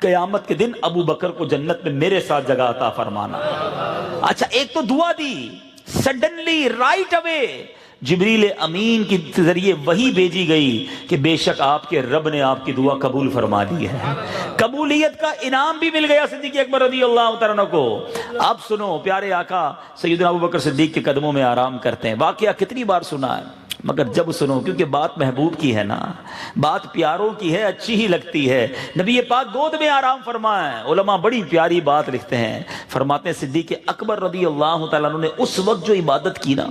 قیامت کے دن ابو بکر کو جنت میں میرے ساتھ جگہ عطا فرمانا۔ اچھا ایک تو دعا دی، سڈنلی رائٹ اوے جبریل امین کے ذریعے وحی بھیجی گئی کہ بے شک آپ کے رب نے آپ کی دعا قبول فرما دی ہے۔ قبولیت کا انعام بھی مل گیا صدیق اکبر رضی اللہ تعالیٰ عنہ کو۔ اب سنو پیارے آقا سیدنا ابوبکر صدیق کے قدموں میں آرام کرتے ہیں۔ واقعہ کتنی بار سنا ہے، مگر جب سنو، کیونکہ بات محبوب کی ہے نا، بات پیاروں کی ہے، اچھی ہی لگتی ہے۔ نبی پاک گود میں آرام فرمائیں۔ علماء بڑی پیاری بات لکھتے ہیں، فرماتے ہیں صدیق اکبر رضی اللہ تعالیٰ عنہ نے اس وقت جو عبادت کی نا،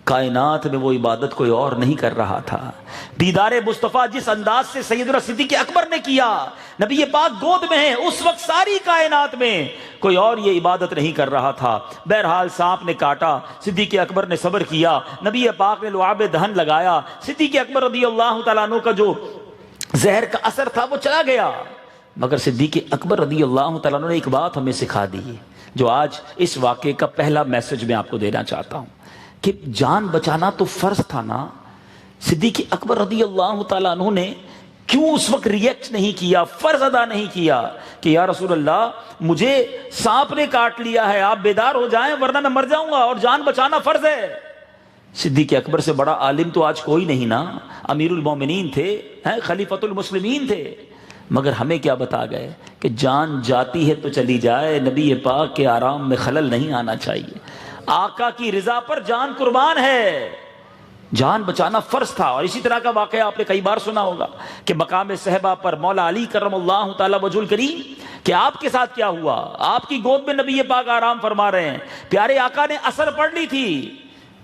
کائنات میں وہ عبادت کوئی اور نہیں کر رہا تھا۔ دیدار مصطفیٰ جس انداز سے سیدنا صدیق اکبر نے کیا، نبی پاک گود میں ہیں، اس وقت ساری کائنات میں کوئی اور یہ عبادت نہیں کر رہا تھا۔ بہرحال سانپ نے کاٹا، صدیق اکبر نے صبر کیا، نبی پاک نے لعاب دہن لگایا، صدیق اکبر رضی اللہ تعالیٰ عنہ کا جو زہر کا اثر تھا وہ چلا گیا، مگر صدیق اکبر رضی اللہ تعالیٰ عنہ نے ایک بات ہمیں سکھا دی۔ جو آج اس واقعے کا پہلا میسج میں آپ کو دینا چاہتا ہوں کہ جان بچانا تو فرض تھا نا. صدیق اکبر رضی اللہ تعالیٰ عنہ نے کیوں اس وقت ریئیکٹ نہیں کیا, فرض ادا نہیں کیا کہ یا رسول اللہ مجھے سانپ نے کاٹ لیا ہے, آپ بیدار ہو جائیں ورنہ میں مر جاؤں گا, اور جان بچانا فرض ہے. صدیق اکبر سے بڑا عالم تو آج کوئی نہیں نا, امیر المومنین تھے, خلیفۃ المسلمین تھے, مگر ہمیں کیا بتا گئے کہ جان جاتی ہے تو چلی جائے, نبی پاک کے آرام میں خلل نہیں آنا چاہیے, آقا کی رضا پر جان قربان ہے, جان بچانا فرض تھا. اور اسی طرح کا واقعہ آپ نے کئی بار سنا ہوگا کہ مقام صحبہ پر مولا علی کرم اللہ تعالی وجہ الکریم کہ آپ کے ساتھ کیا ہوا, آپ کی گود میں نبی پاک آرام فرما رہے ہیں, پیارے آقا نے عصر پڑھ لی تھی,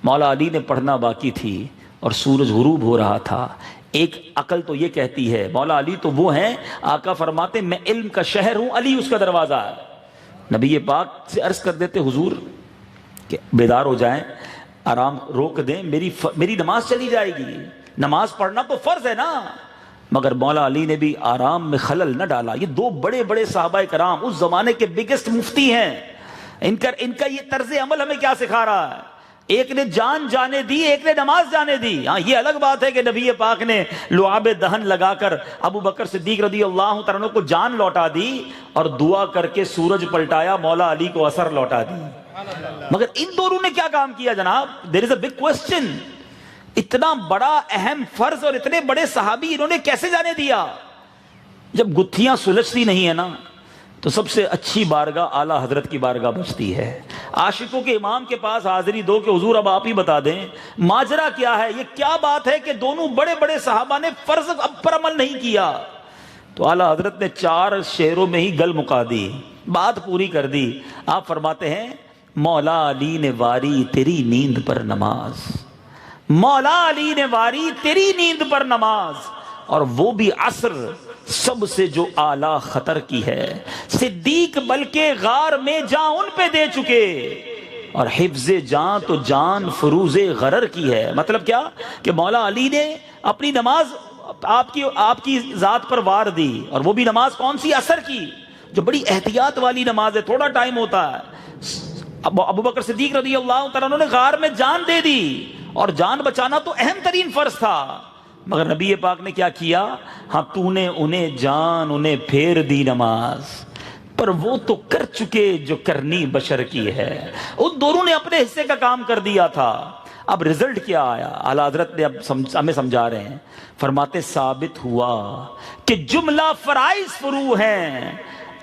مولا علی نے پڑھنا باقی تھی اور سورج غروب ہو رہا تھا. ایک عقل تو یہ کہتی ہے مولا علی تو وہ ہیں, آقا فرماتے میں علم کا شہر ہوں, علی اس کا دروازہ ہے. نبی پاک سے عرض کر دیتے حضور کہ بیدار ہو جائیں, آرام روک دیں, میری نماز چلی جائے گی, نماز پڑھنا تو فرض ہے نا. مگر مولا علی نے بھی آرام میں خلل نہ ڈالا. یہ دو بڑے بڑے صحابہ کرام اس زمانے کے بگیسٹ مفتی ہیں, ان کا یہ طرز عمل ہمیں کیا سکھا رہا ہے. ایک نے جان جانے دی, ایک نے نماز جانے دی. ہاں یہ الگ بات ہے کہ نبی پاک نے لعاب دہن لگا کر ابو بکر صدیق رضی اللہ تعالیٰ عنہ کو جان لوٹا دی اور دعا کر کے سورج پلٹایا, مولا علی کو عصر لوٹا دی. مگر ان دونوں نے کیا کام کیا جناب؟ دیر از اے بگ کوسچن. اتنا بڑا اہم فرض اور اتنے بڑے صحابی انہوں نے کیسے جانے دیا؟ جب گتھیاں سلجھتی نہیں ہے نا تو سب سے اچھی بارگاہ اعلیٰ حضرت کی بارگاہ بچتی ہے. عاشقوں کے امام کے پاس حاضری دو کہ حضور اب آپ ہی بتا دیں ماجرا کیا ہے, یہ کیا بات ہے کہ دونوں بڑے بڑے صحابہ نے فرض پر عمل نہیں کیا. تو اعلیٰ حضرت نے 4 شعروں میں ہی گل مکا دی, بات پوری کر دی. آپ فرماتے ہیں مولا علی نے واری تیری نیند پر نماز, مولا علی نے واری تیری نیند پر نماز, اور وہ بھی عصر سب سے جو اعلیٰ خطر کی ہے. صدیق بلکہ غار میں جان ان پہ دے چکے, اور حفظ جان تو جان فروز غرر کی ہے. مطلب کیا کہ مولا علی نے اپنی نماز آپ کی ذات پر وار دی, اور وہ بھی نماز کون سی؟ عصر کی, جو بڑی احتیاط والی نماز ہے, تھوڑا ٹائم ہوتا ہے. ابو بکر صدیق رضی اللہ تعالیٰ نے غار میں جان دے دی, اور جان بچانا تو اہم ترین فرض تھا. مگر نبی پاک نے کیا کیا؟ ہاں تو نے انہیں جان انہیں پھیر دی نماز, پر وہ تو کر چکے جو کرنی بشر کی ہے. ان دونوں نے اپنے حصے کا کام کر دیا تھا. اب رزلٹ کیا آیا؟ اعلیٰ حضرت نے اب ہمیں سمجھا رہے ہیں. فرماتے ثابت ہوا کہ جملہ فرائض فرو ہیں,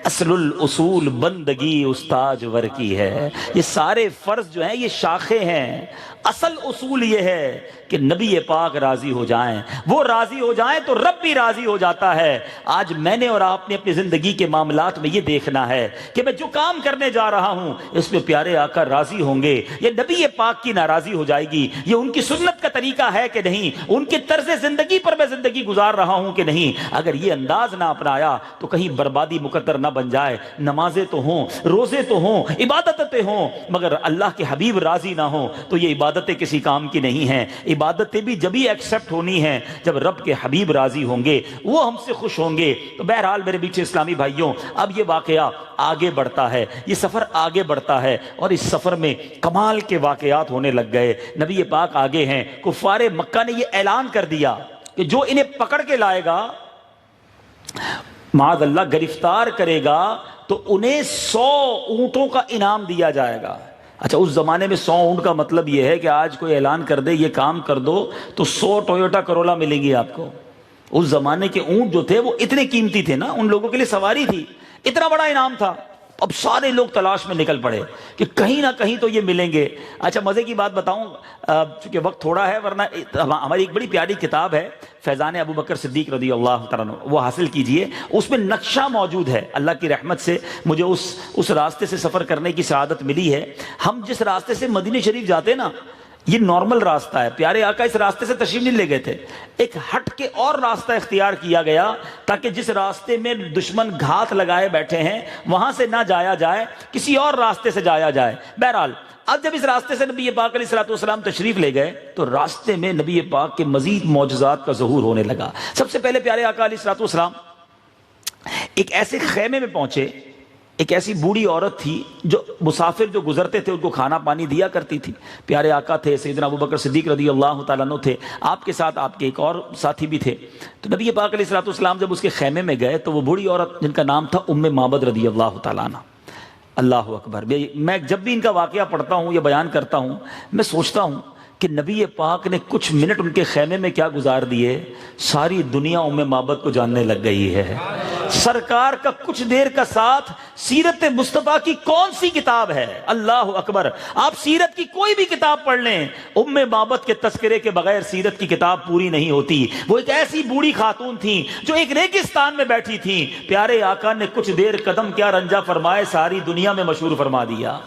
اصل الاصول بندگی استاج ور کی ہے. یہ سارے فرض جو ہیں یہ شاخیں ہیں, اصل اصول یہ ہے کہ نبی پاک راضی ہو جائیں, وہ راضی ہو جائیں تو رب بھی راضی ہو جاتا ہے. آج میں نے اور آپ نے اپنی زندگی کے معاملات میں یہ دیکھنا ہے کہ میں جو کام کرنے جا رہا ہوں اس میں پیارے آقا راضی ہوں گے, یہ نبی پاک کی ناراضی ہو جائے گی, یہ ان کی سنت کا طریقہ ہے کہ نہیں, ان کے طرز زندگی پر میں زندگی گزار رہا ہوں کہ نہیں. اگر یہ انداز نہ اپنایا تو کہیں بربادی مقدر نہ بن جائے. نمازیں تو ہوں, روزے تو ہوں, عبادتیں ہوں, مگر اللہ کے حبیب راضی نہ ہوں تو یہ عبادتیں کسی کام کی نہیں ہیں. عبادتیں بھی جبھی ایکسپٹ ہونی ہیں جب رب کے حبیب راضی ہوں گے, وہ ہم سے خوش ہوں گے. تو بہرحال میرے بیچ اسلامی بھائیوں, اب یہ واقعہ آگے بڑھتا ہے, یہ سفر آگے بڑھتا ہے, اور اس سفر میں کمال کے واقعات ہونے لگ گئے. نبی پاک آگے ہیں. کفار مکہ نے یہ اعلان کر دیا کہ جو انہیں پکڑ کے لائے گا, معاذ اللہ گرفتار کرے گا, تو انہیں 100 اونٹوں کا انعام دیا جائے گا. اچھا, اس زمانے میں 100 اونٹ کا مطلب یہ ہے کہ آج کوئی اعلان کر دے یہ کام کر دو تو 100 ٹویوٹا کرولا ملے گی آپ کو. اس زمانے کے اونٹ جو تھے وہ اتنے قیمتی تھے نا, ان لوگوں کے لیے سواری تھی, اتنا بڑا انعام تھا. اب سارے لوگ تلاش میں نکل پڑے کہ کہیں نہ کہیں تو یہ ملیں گے. اچھا, مزے کی بات بتاؤں, چونکہ وقت تھوڑا ہے, ورنہ ہماری ایک بڑی پیاری کتاب ہے فیضان ابو بکر صدیق رضی اللہ تعالیٰ عنہ, وہ حاصل کیجئے. اس میں نقشہ موجود ہے. اللہ کی رحمت سے مجھے اس راستے سے سفر کرنے کی سعادت ملی ہے. ہم جس راستے سے مدینہ شریف جاتے نا, یہ نارمل راستہ ہے. پیارے آقا اس راستے سے تشریف نہیں لے گئے تھے, ایک ہٹ کے اور راستہ اختیار کیا گیا تاکہ جس راستے میں دشمن گھات لگائے بیٹھے ہیں وہاں سے نہ جایا جائے, کسی اور راستے سے جایا جائے. بہرحال اب جب اس راستے سے نبی پاک علیہ الصلوۃ والسلام تشریف لے گئے تو راستے میں نبی پاک کے مزید معجزات کا ظہور ہونے لگا. سب سے پہلے پیارے آقا علیہ الصلوۃ والسلام ایک ایسے خیمے میں پہنچے, ایک ایسی بوڑھی عورت تھی جو مسافر جو گزرتے تھے ان کو کھانا پانی دیا کرتی تھی. پیارے آقا تھے, سیدنا ابوبکر صدیق رضی اللہ تعالیٰ عنہ تھے, آپ کے ساتھ آپ کے ایک اور ساتھی بھی تھے. تو نبی پاک علیہ الصلوۃ والسلام جب اس کے خیمے میں گئے تو وہ بوڑھی عورت جن کا نام تھا معبد رضی اللہ تعالیٰ عنہ, اللہ اکبر. میں جب بھی ان کا واقعہ پڑھتا ہوں یا بیان کرتا ہوں میں سوچتا ہوں کہ نبی پاک نے کچھ منٹ ان کے خیمے میں کیا گزار دیے, ساری دنیا معبد کو جاننے لگ گئی ہے. سرکار کا کچھ دیر کا ساتھ سیرت مصطفیٰ کی کون سی کتاب ہے, اللہ اکبر. آپ سیرت کی کوئی بھی کتاب پڑھ لیں, معبد کے تذکرے کے بغیر سیرت کی کتاب پوری نہیں ہوتی. وہ ایک ایسی بوڑھی خاتون تھیں جو ایک ریگستان میں بیٹھی تھیں, پیارے آقا نے کچھ دیر قدم کیا رنجا فرمائے ساری دنیا میں مشہور فرما دیا.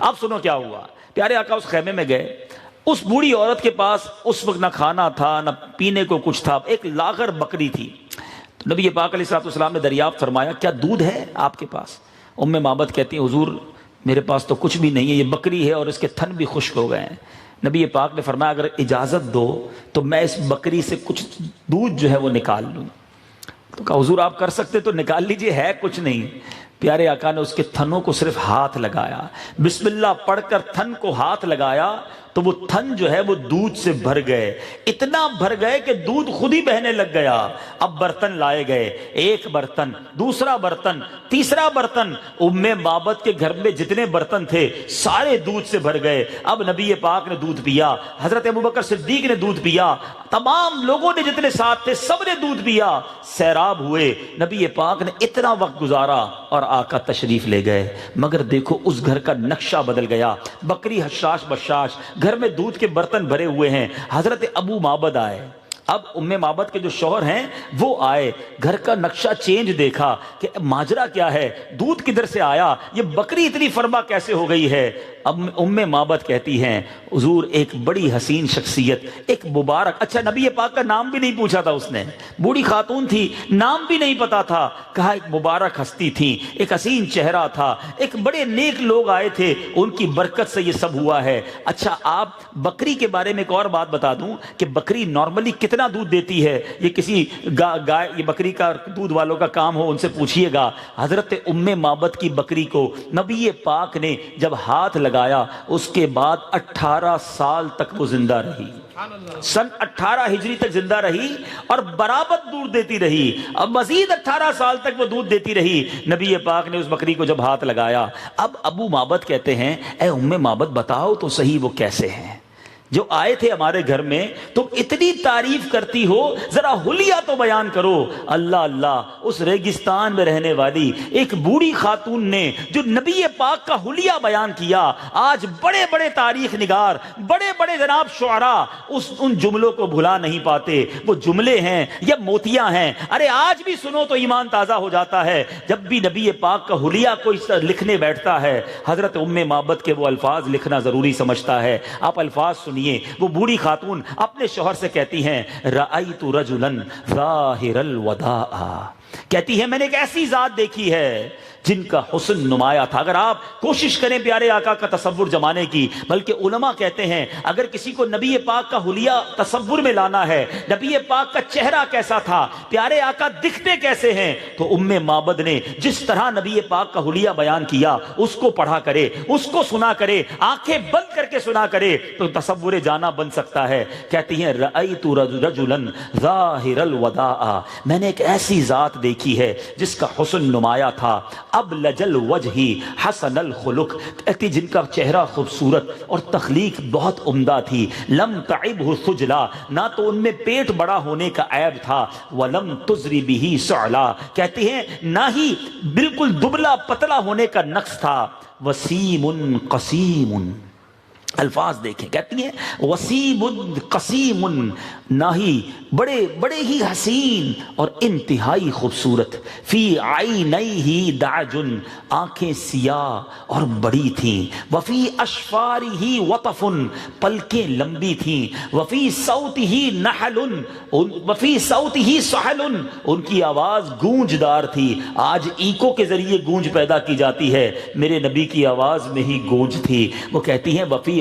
اب سنو کیا ہوا. پیارے آقا اس خیمے میں گئے, اس بوڑھی عورت کے پاس اس وقت نہ کھانا تھا نہ پینے کو کچھ تھا, ایک لاغر بکری تھی. تو نبی پاک علیہ الصلوۃ والسلام نے دریافت فرمایا کیا دودھ ہے آپ کے پاس؟ معبد کہتی ہیں حضور میرے پاس تو کچھ بھی نہیں ہے, یہ بکری ہے اور اس کے تھن بھی خشک ہو گئے ہیں. نبی پاک نے فرمایا اگر اجازت دو تو میں اس بکری سے کچھ دودھ جو ہے وہ نکال لوں. تو کہا حضور آپ کر سکتے تو نکال لیجئے, ہے کچھ نہیں. پیارے آقا نے اس کے تھنوں کو صرف ہاتھ لگایا, بسم اللہ پڑھ کر تھن کو ہاتھ لگایا تو وہ تھن جو ہے وہ دودھ سے بھر گئے, اتنا بھر گئے کہ دودھ خود ہی بہنے لگ گیا. اب برتن لائے گئے, ایک برتن, دوسرا برتن, تیسرا برتن. معبد کے گھر میں جتنے برتن تھے سارے دودھ سے بھر گئے. اب نبی پاک نے دودھ پیا, حضرت ابوبکر صدیق نے دودھ پیا, تمام لوگوں نے جتنے ساتھ تھے سب نے دودھ پیا, سیراب ہوئے. نبی پاک نے اتنا وقت گزارا اور آقا تشریف لے گئے. مگر دیکھو اس گھر کا نقشہ بدل گیا. بکری حشاش بشاش, گھر میں دودھ کے برتن بھرے ہوئے ہیں. حضرت ابو معبد آئے. اب معبد کے جو شوہر ہیں وہ آئے, گھر کا نقشہ چینج دیکھا کہ ماجرا کیا ہے, دودھ کدھر سے آیا, یہ بکری اتنی فرما کیسے ہو گئی ہے. اب معبد کہتی ہیں حضور ایک بڑی حسین شخصیت, ایک مبارک, اچھا نبی پاک کا نام بھی نہیں پوچھا تھا اس نے, بوڑھی خاتون تھی نام بھی نہیں پتا تھا, کہا ایک مبارک ہستی تھی, ایک حسین چہرہ تھا, ایک بڑے نیک لوگ آئے تھے, ان کی برکت سے یہ سب ہوا ہے. اچھا آپ بکری کے بارے میں ایک اور بات بتا دوں کہ بکری نارملی کتنا دودھ دیتی ہے, یہ کسی گائے یہ بکری کا دودھ والوں کا کام ہو ان سے پوچھئے گا. حضرت معبد کی بکری کو نبی پاک نے جب ہاتھ لگایا اس کے بعد 18 سال تک وہ زندہ رہی, سن 18 ہجری تک زندہ رہی اور برابر دودھ دیتی رہی. اب مزید 18 سال تک وہ دودھ دیتی رہی. نبی پاک نے اس بکری کو جب ہاتھ لگایا, اب ابو معبد کہتے ہیں اے معبد بتاؤ تو صحیح وہ کیسے ہیں جو آئے تھے ہمارے گھر میں, تم اتنی تعریف کرتی ہو, ذرا حلیہ تو بیان کرو. اللہ اللہ, اس ریگستان میں رہنے والی ایک بوڑھی خاتون نے جو نبی پاک کا حلیہ بیان کیا, آج بڑے بڑے تاریخ نگار, بڑے بڑے جناب شعراء ان جملوں کو بھلا نہیں پاتے. وہ جملے ہیں یا موتیاں ہیں, ارے آج بھی سنو تو ایمان تازہ ہو جاتا ہے. جب بھی نبی پاک کا حلیہ کوئی لکھنے بیٹھتا ہے حضرت معبد کے وہ الفاظ لکھنا ضروری سمجھتا ہے. آپ الفاظ سنیے. وہ بوڑھی خاتون اپنے شوہر سے کہتی ہیں رأیت رجلا ظاہر الوداع, کہتی ہے میں نے ایک ایسی ذات دیکھی ہے جن کا حسن نمایاں تھا. اگر آپ کوشش کریں پیارے آقا کا تصور جمانے کی, بلکہ علماء کہتے ہیں اگر کسی کو نبی پاک کا حلیہ تصور میں لانا ہے, نبی پاک کا چہرہ کیسا تھا, پیارے آقا دکھتے کیسے ہیں, تو معبد نے جس طرح نبی پاک کا حلیہ بیان کیا اس کو پڑھا کرے, اس کو سنا کرے, آنکھیں بند کر کے سنا کرے تو تصور جانا بن سکتا ہے. کہتی ہیں رأیت رجلا ظاہر الوداع, میں نے ایک ایسی ذات دیکھی ہے جس کا حسن نمایاں تھا, اب لجل وجہی حسن الخلق, کہتی جن کا چہرہ خوبصورت اور تخلیق بہت عمدہ تھی. لم تعبہ سجلا, نہ تو ان میں پیٹ بڑا ہونے کا عیب تھا, ولم تزری بہ سعلا, کہتی ہیں نہ ہی بالکل دبلا پتلا ہونے کا نقص تھا. وسیم قسیم, الفاظ دیکھیں, کہتی ہیں وسیم قسیم, نہ ہی بڑے ہی حسین اور انتہائی خوبصورت. فی عینیہ دعج, آنکھیں سیاہ اور بڑی تھیں. وفی اشفارہ وطف, پلکیں لمبی تھیں. وفی صوتہ نحل, وفی صوتہ سحل, ان کی آواز گونجدار تھی. آج ایکو کے ذریعے گونج پیدا کی جاتی ہے, میرے نبی کی آواز میں ہی گونج تھی. وہ کہتی ہیں وفی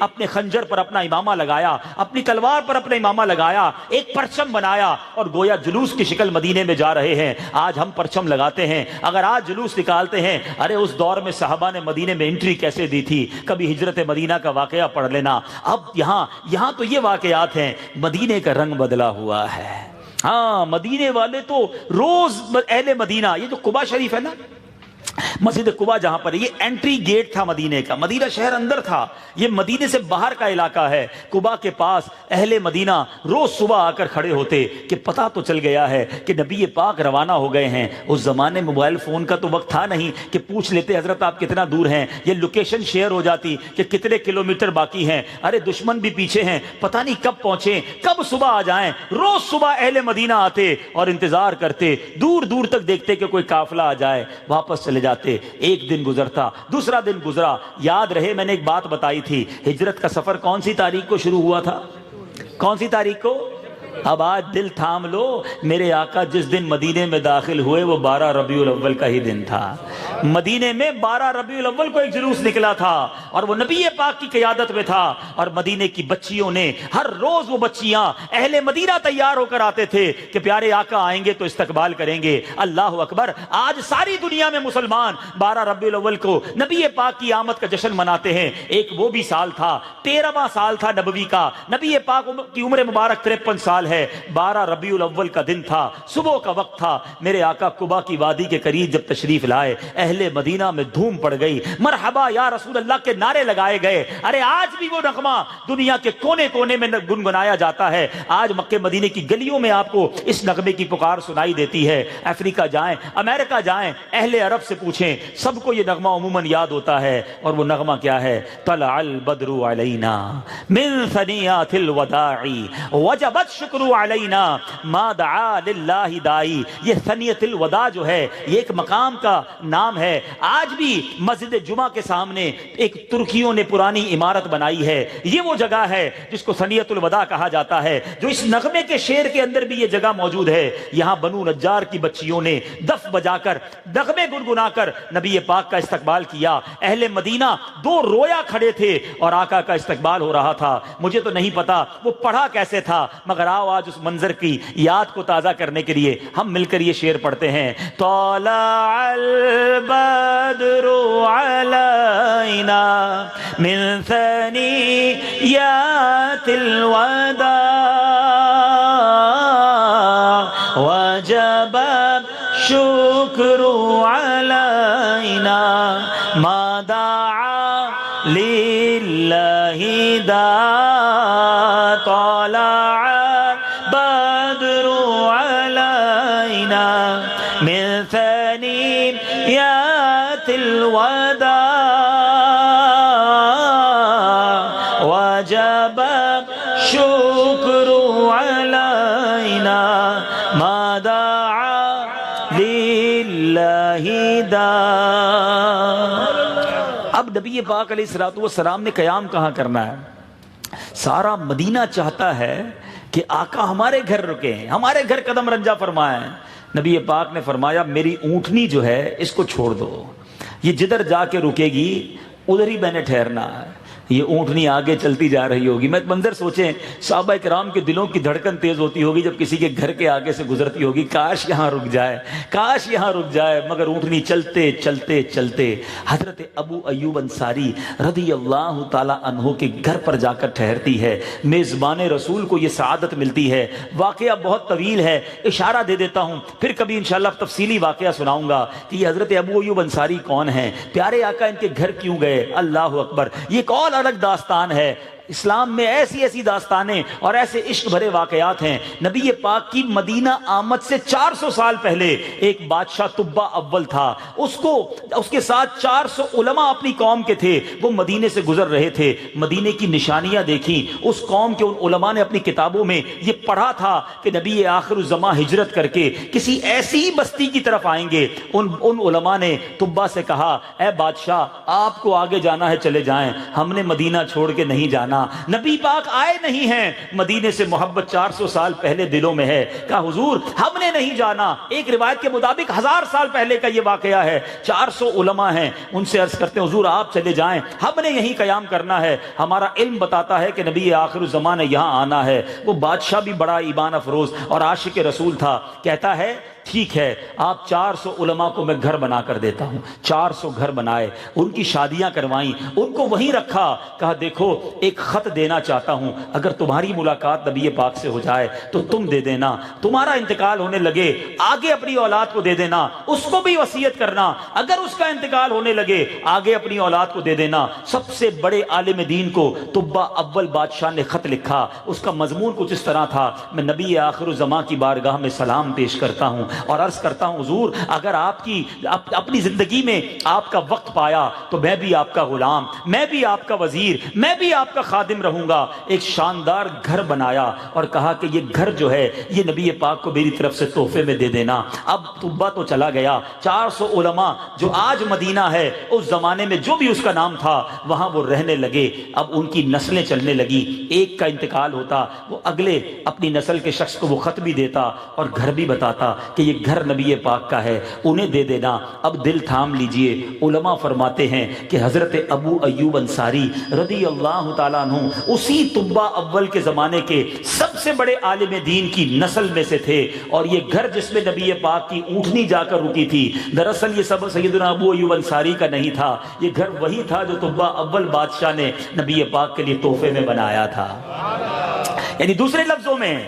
اپنے خنجر پر اپنا امامہ لگایا، اپنی تلوار پر اپنا امامہ لگایا، ایک پرچم بنایا اور گویا جلوس کی شکل مدینے میں جا رہے ہیں۔ آج ہم پرچم لگاتے ہیں، اگر آج جلوس نکالتے ہیں، ارے اس دور میں صحابہ نے مدینے میں انٹری کیسے دی تھی، کبھی ہجرت مدینہ کا واقعہ پڑھ لینا۔ اب یہاں تو یہ واقعات ہیں، مدینے کا رنگ بدلا ہوا ہے۔ ہاں، مدینے والے تو روز اہل مدینہ، یہ جو قباء شریف ہے نا، مسجد قباء جہاں پر یہ انٹری گیٹ تھا مدینے کا، مدینہ شہر اندر تھا، یہ مدینے سے باہر کا علاقہ ہے۔ قباء کے پاس اہل مدینہ روز صبح آ کر کھڑے ہوتے کہ پتہ تو چل گیا ہے کہ نبی پاک روانہ ہو گئے ہیں۔ اس زمانے موبائل فون کا تو وقت تھا نہیں کہ پوچھ لیتے حضرت آپ کتنا دور ہیں، یہ لوکیشن شیئر ہو جاتی کہ کتنے کلومیٹر باقی ہیں، ارے دشمن بھی پیچھے ہیں، پتہ نہیں کب پہنچیں، کب صبح آ جائیں۔ روز صبح اہل مدینہ آتے اور انتظار کرتے، دور دور تک دیکھتے کہ کوئی قافلہ آ جائے، واپس چلے جاتے۔ ایک دن گزرتا، دوسرا دن گزرا، یاد رہے میں نے ایک بات بتائی تھی، ہجرت کا سفر کون سی تاریخ کو شروع ہوا تھا؟ کون سی تاریخ کو؟ اب آج دل تھام لو، میرے آقا جس دن مدینے میں داخل ہوئے وہ 12 ربیع الاول کا ہی دن تھا۔ مدینے میں 12 ربیع الاول کو ایک جلوس نکلا تھا اور وہ نبی پاک کی قیادت میں تھا، اور مدینے کی بچیوں نے، ہر روز وہ بچیاں اہل مدینہ تیار ہو کر آتے تھے کہ پیارے آقا آئیں گے تو استقبال کریں گے۔ اللہ اکبر، آج ساری دنیا میں مسلمان 12 ربیع الاول کو نبی پاک کی آمد کا جشن مناتے ہیں۔ ایک وہ بھی سال تھا، 13واں سال تھا نبوی کا، نبی پاک کی عمر مبارک 53 سال ہے، 12 ربیع الاول کا دن تھا، صبح کا وقت تھا۔ میرے آقا قباء کی وادی کے قریب جب تشریف لائے، اہل مدینہ میں دھوم پڑ گئی، مرحبا یا رسول اللہ کے نعرے لگائے گئے۔ ارے آج بھی وہ نغمہ دنیا کے کونے کونے میں گنگنایا جاتا ہے۔ آج مکہ مدینے کی گلیوں میں آپ کو اس نغمے کی پکار سنائی دیتی ہے۔ افریقہ جائیں، امریکہ جائیں، اہل عرب سے پوچھیں، سب کو یہ نغمہ عموماً یاد ہوتا ہے۔ اور وہ نغمہ کیا ہے؟ طلع البدر علینا من ثنیات الوداع وجبت شکر علینا ما دعا للہ دائی۔ یہ ثنیۃ الوداع جو ہے یہ ایک مقام کا نام ہے۔ آج بھی مسجد جمعہ کے سامنے ایک ترکیوں نے پرانی عمارت بنائی ہے، یہ وہ جگہ ہے جس کو ثنیۃ الوداع کہا جاتا ہے، جو اس نغمے کے شعر کے اندر بھی یہ جگہ موجود ہے۔ یہاں بنو نجار کی بچیوں نے دف بجا کر، نغمے گنگنا کر نبی پاک کا استقبال کیا۔ اہل مدینہ دو رویا کھڑے تھے اور آقا کا استقبال ہو رہا تھا۔ مجھے تو نہیں پتا وہ پڑھا کیسے تھا، مگر آؤ آج اس منظر کی یاد کو تازہ کرنے کے لیے ہم مل کر یہ شعر پڑھتے ہیں۔ طلع البدر علینا من ثنیات الوداع وجب الشکر علینا ما دعا للہ داع۔ طلع بدر علینا من ثنیات الوداع وجب شکر علینا ما دعا للہ داع۔ اب نبی پاک علیہ الصلوۃ والسلام نے قیام کہاں کرنا ہے؟ سارا مدینہ چاہتا ہے کہ آقا ہمارے گھر رکے ہیں، ہمارے گھر قدم رنجا فرمائیں۔ نبی پاک نے فرمایا میری اونٹنی جو ہے اس کو چھوڑ دو، یہ جدھر جا کے رکے گی ادھر ہی میں نے ٹھہرنا ہے۔ یہ اونٹنی آگے چلتی جا رہی ہوگی، میں منظر سوچیں، صحابہ کرام کے دلوں کی دھڑکن تیز ہوتی ہوگی جب کسی کے گھر کے آگے سے گزرتی ہوگی، کاش یہاں رک جائے، کاش یہاں رک جائے، مگر اونٹنی چلتے چلتے چلتے حضرت ابو ایوب انصاری رضی اللہ تعالی عنہ کے گھر پر جا کر ٹھہرتی ہے۔ میزبان رسول کو یہ سعادت ملتی ہے۔ واقعہ بہت طویل ہے، اشارہ دے دیتا ہوں، پھر کبھی انشاءاللہ تفصیلی واقعہ سناؤں گا کہ یہ حضرت ابو ایوب انصاری کون ہیں، پیارے آقا ان کے گھر کیوں گئے۔ اللہ اکبر، یہ ایک اور الگ داستان ہے۔ اسلام میں ایسی ایسی داستانیں اور ایسے عشق بھرے واقعات ہیں۔ نبی پاک کی مدینہ آمد سے 400 سال پہلے ایک بادشاہ طبہ اول تھا، اس کے ساتھ 400 علماء اپنی قوم کے تھے، وہ مدینے سے گزر رہے تھے۔ مدینے کی نشانیاں دیکھیں، اس قوم کے ان علماء نے اپنی کتابوں میں یہ پڑھا تھا کہ نبی آخر الزمان ہجرت کر کے کسی ایسی ہی بستی کی طرف آئیں گے۔ ان علماء نے طبہ سے کہا اے بادشاہ آپ کو آگے جانا ہے چلے جائیں، ہم نے مدینہ چھوڑ کے نہیں جانا، آنا. نبی پاک آئے نہیں ہیں, مدینے سے محبت 400 سال پہلے دلوں میں ہے. کہا حضور ہم نے نہیں جانا. ایک روایت کے مطابق 1000 سال پہلے کا یہ واقعہ ہے. 400 علماء ہیں, ان سے عرض کرتے ہیں حضور آپ چلے جائیں, ہم نے یہیں قیام کرنا ہے. ہمارا علم بتاتا ہے کہ نبی آخر الزمان نے یہاں آنا ہے. وہ بادشاہ بھی بڑا ایمان افروز اور عاشق رسول تھا. کہتا ہے ٹھیک ہے, آپ 400 علماء کو میں گھر بنا کر دیتا ہوں. 400 گھر بنائے, ان کی شادیاں کروائیں, ان کو وہیں رکھا. کہا دیکھو ایک خط دینا چاہتا ہوں, اگر تمہاری ملاقات نبی پاک سے ہو جائے تو تم دے دینا. تمہارا انتقال ہونے لگے آگے اپنی اولاد کو دے دینا, اس کو بھی وصیت کرنا. اگر اس کا انتقال ہونے لگے آگے اپنی اولاد کو دے دینا. سب سے بڑے عالم دین کو طبہ اول بادشاہ نے خط لکھا. اس کا مضمون کچھ اس طرح تھا, میں نبی آخر الزمان کی بارگاہ میں سلام پیش کرتا ہوں اور عرض کرتا ہوں حضور اگر آپ کی اپنی زندگی میں آپ کا وقت پایا تو میں بھی آپ کا غلام, میں بھی آپ کا وزیر, میں بھی آپ کا خادم رہوں گا. ایک شاندار گھر بنایا اور کہا کہ یہ گھر جو ہے یہ نبی پاک کو میری طرف سے تحفے میں دے دینا. اب طبہ تو چلا گیا, 400 علماء جو آج مدینہ ہے اس زمانے میں جو بھی اس کا نام تھا وہاں وہ رہنے لگے. اب ان کی نسلیں چلنے لگی, ایک کا انتقال ہوتا وہ اگلے اپنی نسل کے شخص کو وہ خط بھی دیتا اور گھر بھی بتاتا کہ یہ گھر نبی پاک کا ہے, انہیں دے دینا. اب دل تھام لیجئے. علماء فرماتے ہیں کہ حضرت ابو ایوب انصاری رضی اللہ تعالیٰ عنہ اسی طبہ اول کے زمانے کے سب سے بڑے عالم دین کی نسل میں سے تھے. اور یہ گھر جس میں نبی پاک کی اونٹنی جا کر رکی تھی, دراصل یہ سب سیدنا ابو ایوب انصاری کا نہیں تھا, یہ گھر وہی تھا جو طبہ اول بادشاہ نے نبی پاک کے لیے تحفے میں بنایا تھا. یعنی دوسرے لفظوں میں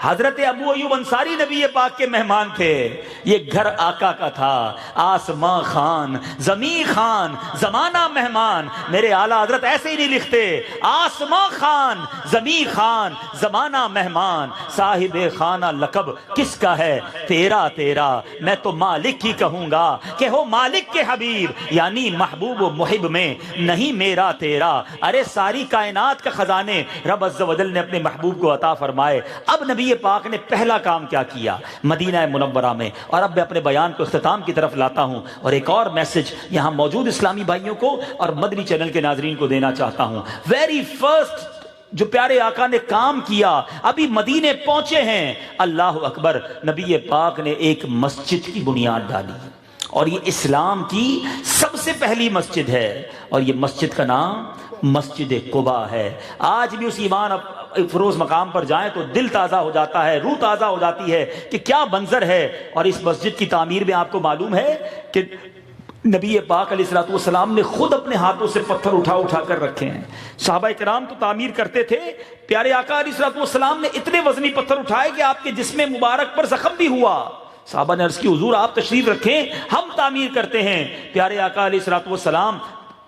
حضرت ابو ایوب انصاری نبی پاک کے مہمان تھے, یہ گھر آقا کا تھا. آسمان خان, زمین خان, زمانہ مہمان. میرے اعلیٰ حضرت ایسے ہی نہیں لکھتے, آسمان خان, زمین خان, زمانہ مہمان. صاحب خانہ لقب کس کا ہے تیرا تیرا, میں تو مالک ہی کہوں گا کہ ہو مالک کے حبیب, یعنی محبوب و محب میں نہیں میرا تیرا. ارے ساری کائنات کا خزانے رب عز و جل نے اپنے محبوب کو عطا فرمائے. اب نبی پاک نے پہلا کام کیا کیا مدینہ منورہ میں, اور اب میں اپنے بیان کو اختتام کی طرف لاتا ہوں اور ایک اور میسج یہاں موجود اسلامی بھائیوں کو اور مدنی چینل کے ناظرین کو دینا چاہتا ہوں. ویری فرسٹ جو پیارے آقا نے کام کیا, ابھی مدینے پہنچے ہیں, اللہ اکبر, نبی پاک نے ایک مسجد کی بنیاد ڈالی اور یہ اسلام کی سب سے پہلی مسجد ہے اور یہ مسجد کا نام مسجد قباء ہے. آج بھی اس ایمان فروز مقام پر جائیں تو دل تازہ ہو جاتا ہے, روح تازہ ہو جاتی ہے کہ کیا منظر ہے. اور اس مسجد کی تعمیر میں آپ کو معلوم ہے کہ نبی پاک علیہ الصلوۃ والسلام نے خود اپنے ہاتھوں سے پتھر اٹھا اٹھا کر رکھے ہیں. صحابہ کرام تو تعمیر کرتے تھے, پیارے آقا علیہ الصلوۃ والسلام نے اتنے وزنی پتھر اٹھائے کہ آپ کے جسم مبارک پر زخم بھی ہوا. صحابہ نے عرض کی حضور آپ تشریف رکھیں, ہم تعمیر کرتے ہیں. پیارے آقا علیہ الصلوۃ والسلام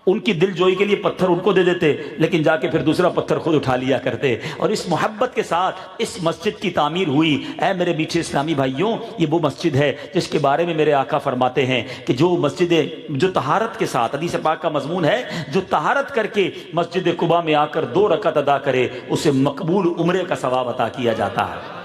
ان کی دل جوئی کے لیے پتھر ان کو دے دیتے, لیکن جا کے پھر دوسرا پتھر خود اٹھا لیا کرتے. اور اس محبت کے ساتھ اس مسجد کی تعمیر ہوئی. اے میرے میٹھے اسلامی بھائیوں, یہ وہ مسجد ہے جس کے بارے میں میرے آقا فرماتے ہیں کہ جو مسجد جو طہارت کے ساتھ, حدیث پاک کا مضمون ہے, جو طہارت کر کے مسجد قباء میں آ کر 2 رکعت ادا کرے اسے مقبول عمرے کا ثواب عطا کیا جاتا ہے.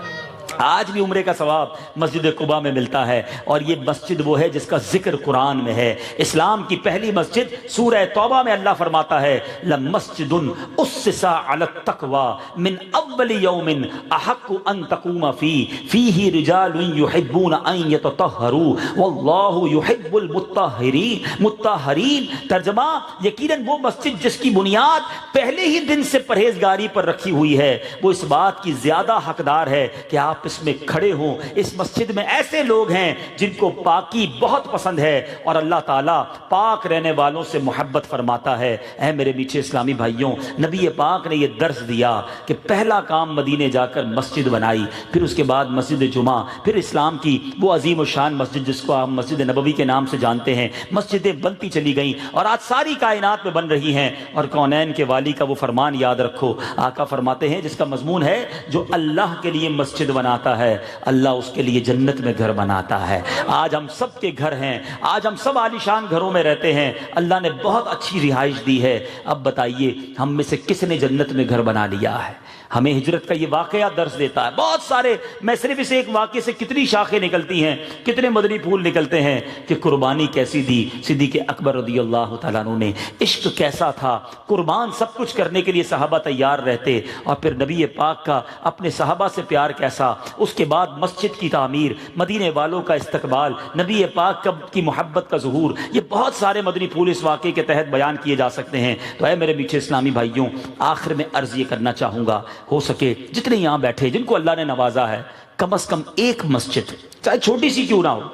آج بھی عمرے کا ثواب مسجد قباء میں ملتا ہے. اور یہ مسجد وہ ہے جس کا ذکر قرآن میں ہے. اسلام کی پہلی مسجد سورہ توبہ میں اللہ فرماتا ہے لَمَسْجِدٌ أُسِّسَ عَلَى التَّقْوَى مِنْ أَوَّلِ يَوْمٍ أَحَقُّ أَن تَقُومَ فِيهِ رِجَالٌ يُحِبُّونَ أَن يَتَطَهَّرُوا وَاللَّهُ يُحِبُّ الْمُطَّهِّرِينَ. ترجمہ, یقیناً وہ مسجد جس کی بنیاد پہلے ہی دن سے پرہیزگاری پر رکھی ہوئی ہے, وہ اس بات کی زیادہ حقدار ہے کہ آپ اس میں کھڑے ہوں. اس مسجد میں ایسے لوگ ہیں جن کو پاکی بہت پسند ہے اور اللہ تعالیٰ پاک رہنے والوں سے محبت فرماتا ہے. اے میرے میٹھے اسلامی بھائیوں, نبی پاک نے یہ درس دیا کہ پہلا کام مدینے جا کر مسجد بنائی, پھر اس کے بعد مسجد جمعہ, پھر اسلام کی وہ عظیم الشان مسجد جس کو آپ مسجد نبوی کے نام سے جانتے ہیں. مسجدیں بنتی چلی گئیں اور آج ساری کائنات میں بن رہی ہیں. اور کونین کے والی کا وہ فرمان یاد رکھو, آقا فرماتے ہیں جس کا مضمون ہے جو اللہ کے لیے مسجد بنا بناتا ہے اللہ اس کے لیے جنت میں گھر بناتا ہے۔ آج ہم سب کے گھر ہیں، آج ہم سب عالیشان گھروں میں رہتے ہیں، اللہ نے بہت اچھی رہائش دی ہے۔ اب بتائیے ہم میں سے کس نے جنت میں گھر بنا لیا ہے؟ ہمیں ہجرت کا یہ واقعہ درس دیتا ہے۔ بہت سارے، میں صرف اس ایک واقعے سے کتنی شاخیں نکلتی ہیں، کتنے مدنی پھول نکلتے ہیں کہ قربانی کیسی دی صدیق اکبر رضی اللہ تعالیٰ عنہ نے، عشق کیسا تھا، قربان سب کچھ کرنے کے لیے صحابہ تیار رہتے، اور پھر نبی پاک کا اپنے صحابہ سے پیار کیسا، اس کے بعد مسجد کی تعمیر، مدینے والوں کا استقبال، نبی پاک کی محبت کا ظہور، یہ بہت سارے مدنی پھول اس واقعے کے تحت بیان کیے جا سکتے ہیں۔ تو اے میرے میٹھے اسلامی بھائیوں، آخر میں عرض یہ کرنا چاہوں گا، ہو سکے جتنے یہاں بیٹھے جن کو اللہ نے نوازا ہے، کم از کم ایک مسجد چاہے چھوٹی سی کیوں نہ ہو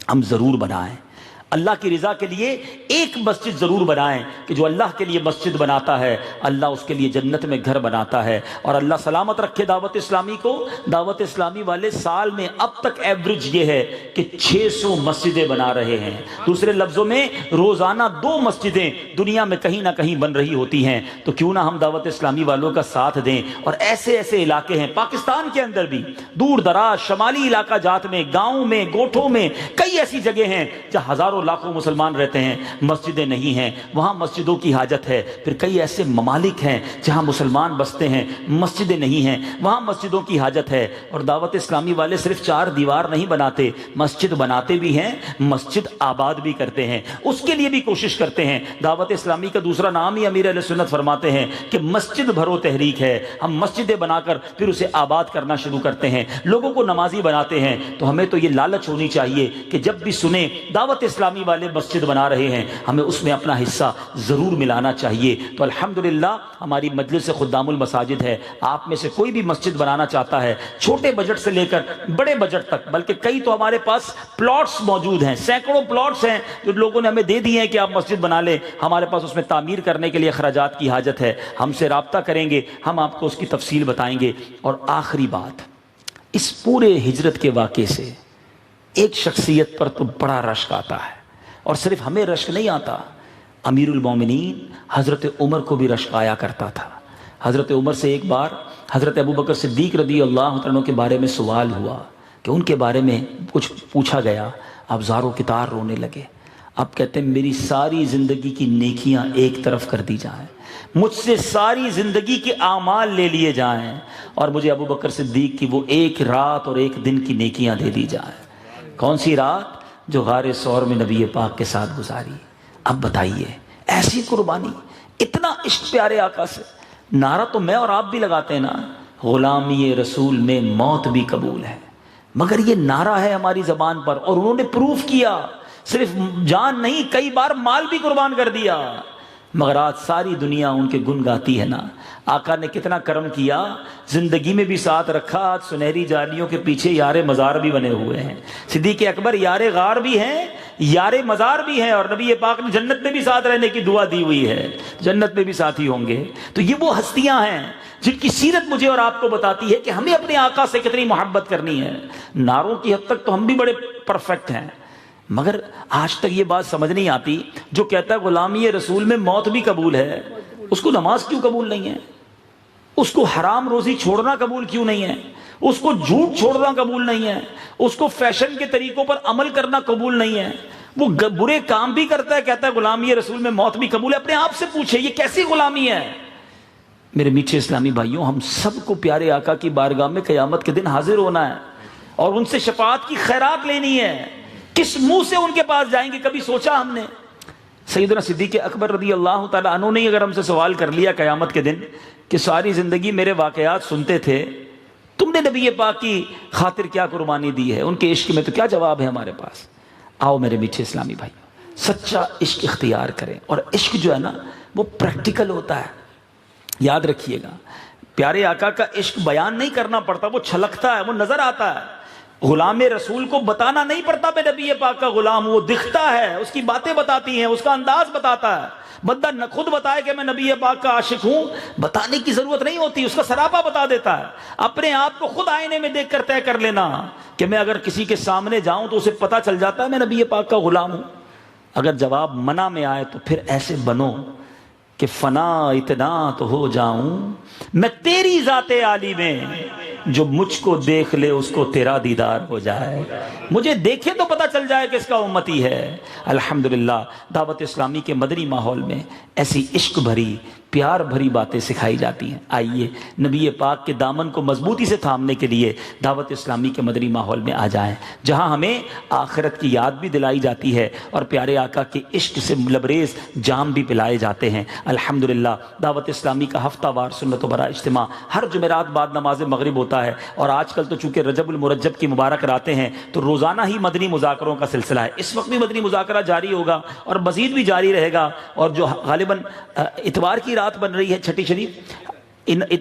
ہم ضرور بنائیں، اللہ کی رضا کے لیے ایک مسجد ضرور بنائیں کہ جو اللہ کے لیے مسجد بناتا ہے اللہ اس کے لیے جنت میں گھر بناتا ہے۔ اور اللہ سلامت رکھے دعوت اسلامی کو، دعوت اسلامی والے سال میں اب تک ایوریج یہ ہے کہ 600 مسجدیں بنا رہے ہیں، دوسرے لفظوں میں روزانہ 2 مسجدیں دنیا میں کہیں نہ کہیں بن رہی ہوتی ہیں۔ تو کیوں نہ ہم دعوت اسلامی والوں کا ساتھ دیں، اور ایسے ایسے علاقے ہیں پاکستان کے اندر بھی، دور دراز شمالی علاقہ جات میں، گاؤں میں، گوٹھوں میں، کئی ایسی جگہ ہیں جہاں ہزاروں لاکھوں مسلمان رہتے ہیں، مسجدیں نہیں ہیں، وہاں مسجدوں کی حاجت ہے۔ پھر کئی ایسے ممالک ہیں جہاں مسلمان بستے ہیں، مسجدیں نہیں ہیں، وہاں مسجدوں کی حاجت ہے۔ اور دعوت اسلامی والے صرف 4 دیوار نہیں بناتے، مسجد بناتے بھی ہیں، مسجد آباد بھی کرتے ہیں، اس کے لیے بھی کوشش کرتے ہیں۔ دعوت اسلامی کا دوسرا نام ہی امیر اہل سنت فرماتے ہیں کہ مسجد بھرو تحریک ہے، ہم مسجدیں بنا کر پھر اسے آباد کرنا شروع کرتے ہیں، لوگوں کو نمازی بناتے ہیں۔ تو ہمیں تو یہ لالچ ہونی چاہیے کہ جب بھی سنیں دعوت اسلامی والے مسجد بنا رہے ہیں ہمیں اس میں اپنا حصہ ضرور ملانا چاہیے۔ تو الحمدللہ ہماری مجلس خدام المساجد ہے، آپ میں سے کوئی بھی مسجد بنانا چاہتا ہے، چھوٹے بجٹ سے لے کر بڑے بجٹ تک، بلکہ کئی تو ہمارے پاس پلاٹس موجود ہیں، سینکڑوں پلاٹس ہیں جو لوگوں نے ہمیں دے دیے ہیں کہ آپ مسجد بنا لیں، ہمارے پاس اس میں تعمیر کرنے کے لیے اخراجات کی حاجت ہے، ہم سے رابطہ کریں گے، ہم آپ کو اس کی تفصیل بتائیں گے۔ اور آخری بات، اس پورے ہجرت کے واقعے سے ایک شخصیت پر تو بڑا رشک آتا ہے، اور صرف ہمیں رشک نہیں آتا، امیر المومنین حضرت عمر کو بھی رشک آیا کرتا تھا۔ حضرت عمر سے ایک بار حضرت ابوبکر صدیق رضی اللہ عنہ کے بارے میں سوال ہوا کہ ان کے بارے میں کچھ پوچھا گیا، اب زار و کتار رونے لگے۔ اب کہتے ہیں میری ساری زندگی کی نیکیاں ایک طرف کر دی جائیں، مجھ سے ساری زندگی کے اعمال لے لیے جائیں، اور مجھے ابوبکر صدیق کی وہ ایک رات اور ایک دن کی نیکیاں دے دی جائیں۔ کون سی رات؟ جو غار ثور میں نبی پاک کے ساتھ گزاری۔ اب بتائیے ایسی قربانی، اتنا عشق پیارے آقا سے۔ نعرہ تو میں اور آپ بھی لگاتے ہیں نا، غلامی رسول میں موت بھی قبول ہے، مگر یہ نعرہ ہے ہماری زبان پر، اور انہوں نے پروف کیا، صرف جان نہیں کئی بار مال بھی قربان کر دیا، مگر آج ساری دنیا ان کے گن گاتی ہے نا۔ آقا نے کتنا کرم کیا، زندگی میں بھی ساتھ رکھا، آج سنہری جالیوں کے پیچھے یار مزار بھی بنے ہوئے ہیں۔ صدیق اکبر یار غار بھی ہیں، یار مزار بھی ہیں، اور نبی پاک نے جنت میں بھی ساتھ رہنے کی دعا دی ہوئی ہے، جنت میں بھی ساتھی ہوں گے۔ تو یہ وہ ہستیاں ہیں جن کی سیرت مجھے اور آپ کو بتاتی ہے کہ ہمیں اپنے آقا سے کتنی محبت کرنی ہے۔ نعروں کی حد تک تو ہم بھی بڑے پرفیکٹ ہیں، مگر آج تک یہ بات سمجھ نہیں آتی، جو کہتا ہے غلامی رسول میں موت بھی قبول ہے، اس کو نماز کیوں قبول نہیں ہے؟ اس کو حرام روزی چھوڑنا قبول کیوں نہیں ہے؟ اس کو جھوٹ چھوڑنا قبول نہیں ہے؟ اس کو فیشن کے طریقوں پر عمل کرنا قبول نہیں ہے؟ وہ برے کام بھی کرتا ہے، کہتا ہے غلامی رسول میں موت بھی قبول ہے۔ اپنے آپ سے پوچھے یہ کیسی غلامی ہے؟ میرے میٹھے اسلامی بھائیوں، ہم سب کو پیارے آقا کی بارگاہ میں قیامت کے دن حاضر ہونا ہے، اور ان سے شفاعت کی خیرات لینی ہے۔ کس منہ سے ان کے پاس جائیں گے؟ کبھی سوچا ہم نے؟ سیدنا صدیق اکبر رضی اللہ تعالیٰ عنہ نے اگر ہم سے سوال کر لیا قیامت کے دن کہ ساری زندگی میرے واقعات سنتے تھے، تم نے نبی پاک کی خاطر کیا قربانی دی ہے، ان کے عشق میں، تو کیا جواب ہے ہمارے پاس؟ آؤ میرے میٹھے اسلامی بھائی، سچا عشق اختیار کریں، اور عشق جو ہے نا وہ پریکٹیکل ہوتا ہے۔ یاد رکھیے گا، پیارے آقا کا عشق بیان نہیں کرنا پڑتا، وہ چھلکتا ہے، وہ نظر آتا ہے۔ غلام رسول کو بتانا نہیں پڑتا میں نبی پاک کا غلام ہوں، وہ دکھتا ہے، اس کی باتیں بتاتی ہیں، اس کا انداز بتاتا ہے۔ بندہ نہ خود بتائے کہ میں نبی پاک کا عاشق ہوں، بتانے کی ضرورت نہیں ہوتی، اس کا سراپا بتا دیتا ہے۔ اپنے آپ کو خود آئینے میں دیکھ کر طے کر لینا کہ میں اگر کسی کے سامنے جاؤں تو اسے پتا چل جاتا ہے میں نبی پاک کا غلام ہوں۔ اگر جواب منع میں آئے تو پھر ایسے بنو کہ فنا اتنا تو ہو جاؤں میں تیری ذات عالی میں جو مجھ کو دیکھ لے اس کو تیرا دیدار ہو جائے. مجھے دیکھے تو پتہ چل جائے کہ اس کا امتی ہے. الحمدللہ دعوت اسلامی کے مدنی ماحول میں ایسی عشق بھری پیار بھری باتیں سکھائی جاتی ہیں. آئیے نبی پاک کے دامن کو مضبوطی سے تھامنے کے لیے دعوت اسلامی کے مدنی ماحول میں آ جائیں، جہاں ہمیں آخرت کی یاد بھی دلائی جاتی ہے اور پیارے آقا کے عشق سے لبریز جام بھی پلائے جاتے ہیں. الحمدللہ دعوت اسلامی کا ہفتہ وار سنت و برا اجتماع ہر جمعرات بعد نماز مغرب ہوتا ہے، اور آج کل تو چونکہ رجب المرجب کی مبارک راتیں ہیں تو روزانہ ہی مدنی مذاکروں کا سلسلہ ہے. اس وقت بھی مدنی مذاکرہ جاری ہوگا اور مزید بھی جاری رہے گا. اور جو غالباً اتوار کی رات بن رہی ہے چھٹی شریف،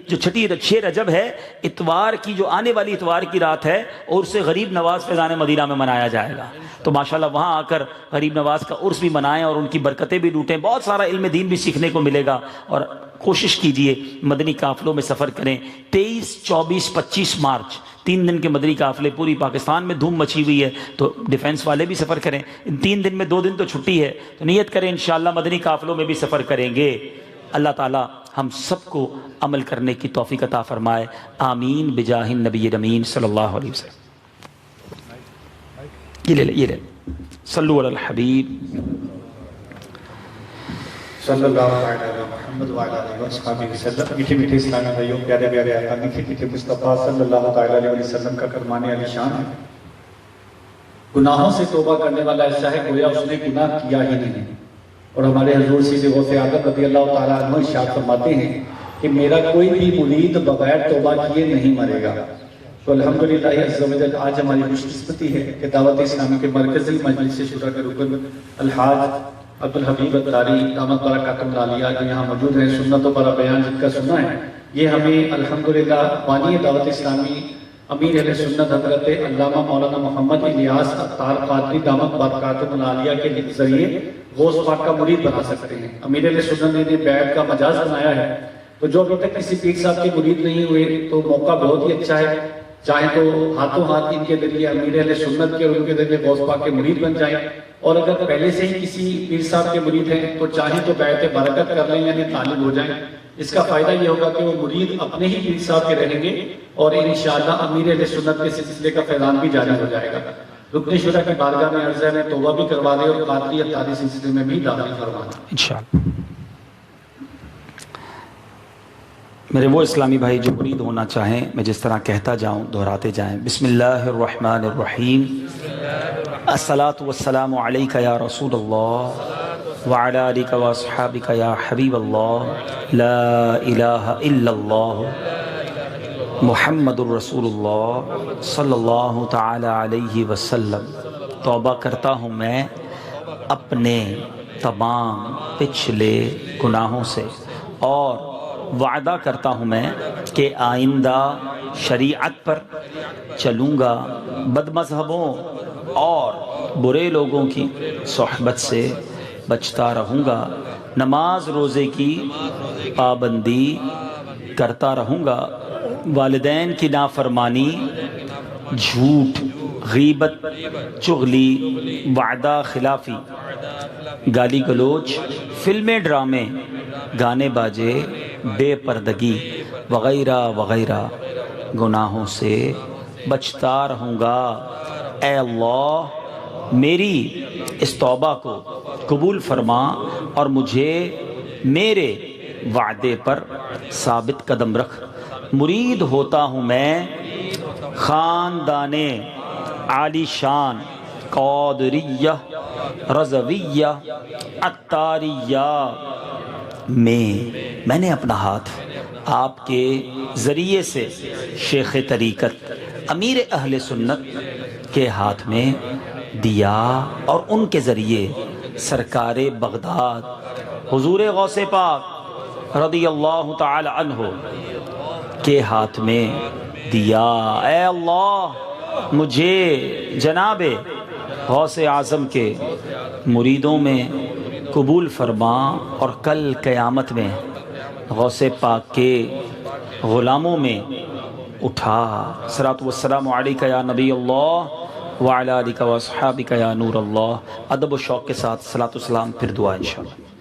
جو چھٹی 6 رجب ہے، اتوار کی جو آنے والی اتوار کی رات ہے، عرس غریب نواز فیضان مدینہ میں منایا جائے گا. تو ماشاءاللہ وہاں آ کر غریب نواز کا عرس بھی منائیں اور ان کی برکتیں بھی لوٹیں. بہت سارا علم دین بھی سیکھنے کو ملے گا. اور کوشش کیجئے مدنی قافلوں میں سفر کریں. 23، 24، 25 مارچ 3 دن کے مدنی قافلے پوری پاکستان میں دھوم مچی ہوئی ہے، تو ڈیفنس والے بھی سفر کریں. ان 3 دن میں 2 دن تو چھٹی ہے، تو نیت کریں انشاءاللہ مدنی قافلوں میں بھی سفر کریں گے. اللہ تعالی ہم سب کو عمل کرنے کی توفیق عطا فرمائے. آمین بجاہ النبی الامین صلی اللہ علیہ وسلم. یہ لے صلو علی الحبیب صلی اللہ علیہ محمد وعلیہ آلہ وصحبہ وسلم. میٹھے میٹھے اسلامی بھائیوں، پیارے پیارے آقا میٹھے میٹھے مصطفیٰ صلی اللہ علیہ وسلم کا فرمان علی شان ہے، گناہوں سے توبہ کرنے والا ایسا ہے گویا اس نے گناہ کیا ہی نہیں. اور ہمارے حضور سید غوث اعظم رضی اللہ تعالیٰ عنہ ارشاد فرماتے ہیں کہ میرا کوئی بھی مرید بغیر توبہ کیے نہیں مرے گا. تو الحمدللہ عز و جل آج ہماری خوش قسمتی ہے کہ دعوت اسلامی کے مرکزی مجلس شورا کے رکن الحاج عبدالحبیب الداری دامت برکاتہم العالیہ جو یہاں موجود ہیں، سنت و برا بیان جن کا سننا ہے، یہ ہمیں الحمدللہ بانی دعوت اسلامی امیر اہل سنت حضرت علامہ مولانا محمد الیاس عطار قادری دامت برکاتہم العالیہ کے ذریعے غوث پاک کا مرید بنا سکتے ہیں. امیر اہل سنت نے بیعت کا مجاز بنایا ہے، تو جو ابھی تک کسی پیر صاحب کے مرید نہیں ہوئے تو موقع بہت ہی اچھا ہے، چاہے تو ہاتھوں ہاتھ ان کے ذریعے امیر اہل سنت کے اور ان کے ذریعے غوث پاک کے مرید بن جائیں. اور اگر پہلے سے ہی کسی پیر صاحب کے مرید ہیں تو چاہیں تو بیعت برکت کر لیں، یعنی طالب ہو جائیں. اس کا فائدہ یہ ہوگا کہ وہ مرید اپنے ہی پیر صاحب کے رہیں گے اور انشاءاللہ امیر اہل سنت کے سلسلے کا فیضان بھی جاری ہو جائے گا. رکن شورا کی بارگاہ میں عرض ہے میں توبہ بھی کروا دے اور قادری اتاری سلسلے میں بھی داخل کروانا انشاءاللہ. میرے وہ اسلامی بھائی جو مرید ہونا چاہیں، میں جس طرح کہتا جاؤں دہراتے جائیں. بسم اللہ الرحمن الرحیم. الصلاۃ والسلام علیک یا رسول اللہ وعلی آلک واصحابک یا حبیب اللہ. لا الہ الا اللہ محمد الرسول اللہ صلی اللہ تعالی علیہ وسلم. توبہ کرتا ہوں میں اپنے تمام پچھلے گناہوں سے، اور وعدہ کرتا ہوں میں کہ آئندہ شریعت پر چلوں گا، بد مذہبوں اور برے لوگوں کی صحبت سے بچتا رہوں گا، نماز روزے کی پابندی کرتا رہوں گا، والدین کی نافرمانی، جھوٹ، غیبت، چغلی، وعدہ خلافی، گالی گلوچ، فلمیں، ڈرامے، گانے باجے، بے پردگی وغیرہ وغیرہ گناہوں سے بچتا رہوں گا. اے اللہ میری اس توبہ کو قبول فرما اور مجھے میرے وعدے پر ثابت قدم رکھ. مرید ہوتا ہوں میں خاندان عالی شان قادریہ رضویہ عطاریہ میں نے اپنا ہاتھ آپ کے ذریعے سے شیخ طریقت امیر اہل سنت کے ہاتھ میں دیا، اور ان کے ذریعے سرکار بغداد حضور غوث پاک رضی اللہ تعالی عنہ کے ہاتھ میں دیا. اے اللہ مجھے جناب غوث اعظم کے مریدوں میں قبول فرما، اور کل قیامت میں غوث پاک کے غلاموں میں اٹھا. صلاۃ والسلام علیک یا نبی اللہ وعلی آلک واصحابک یا نور اللہ. ادب و شوق کے ساتھ صلاۃ والسلام، پھر دعا انشاءاللہ.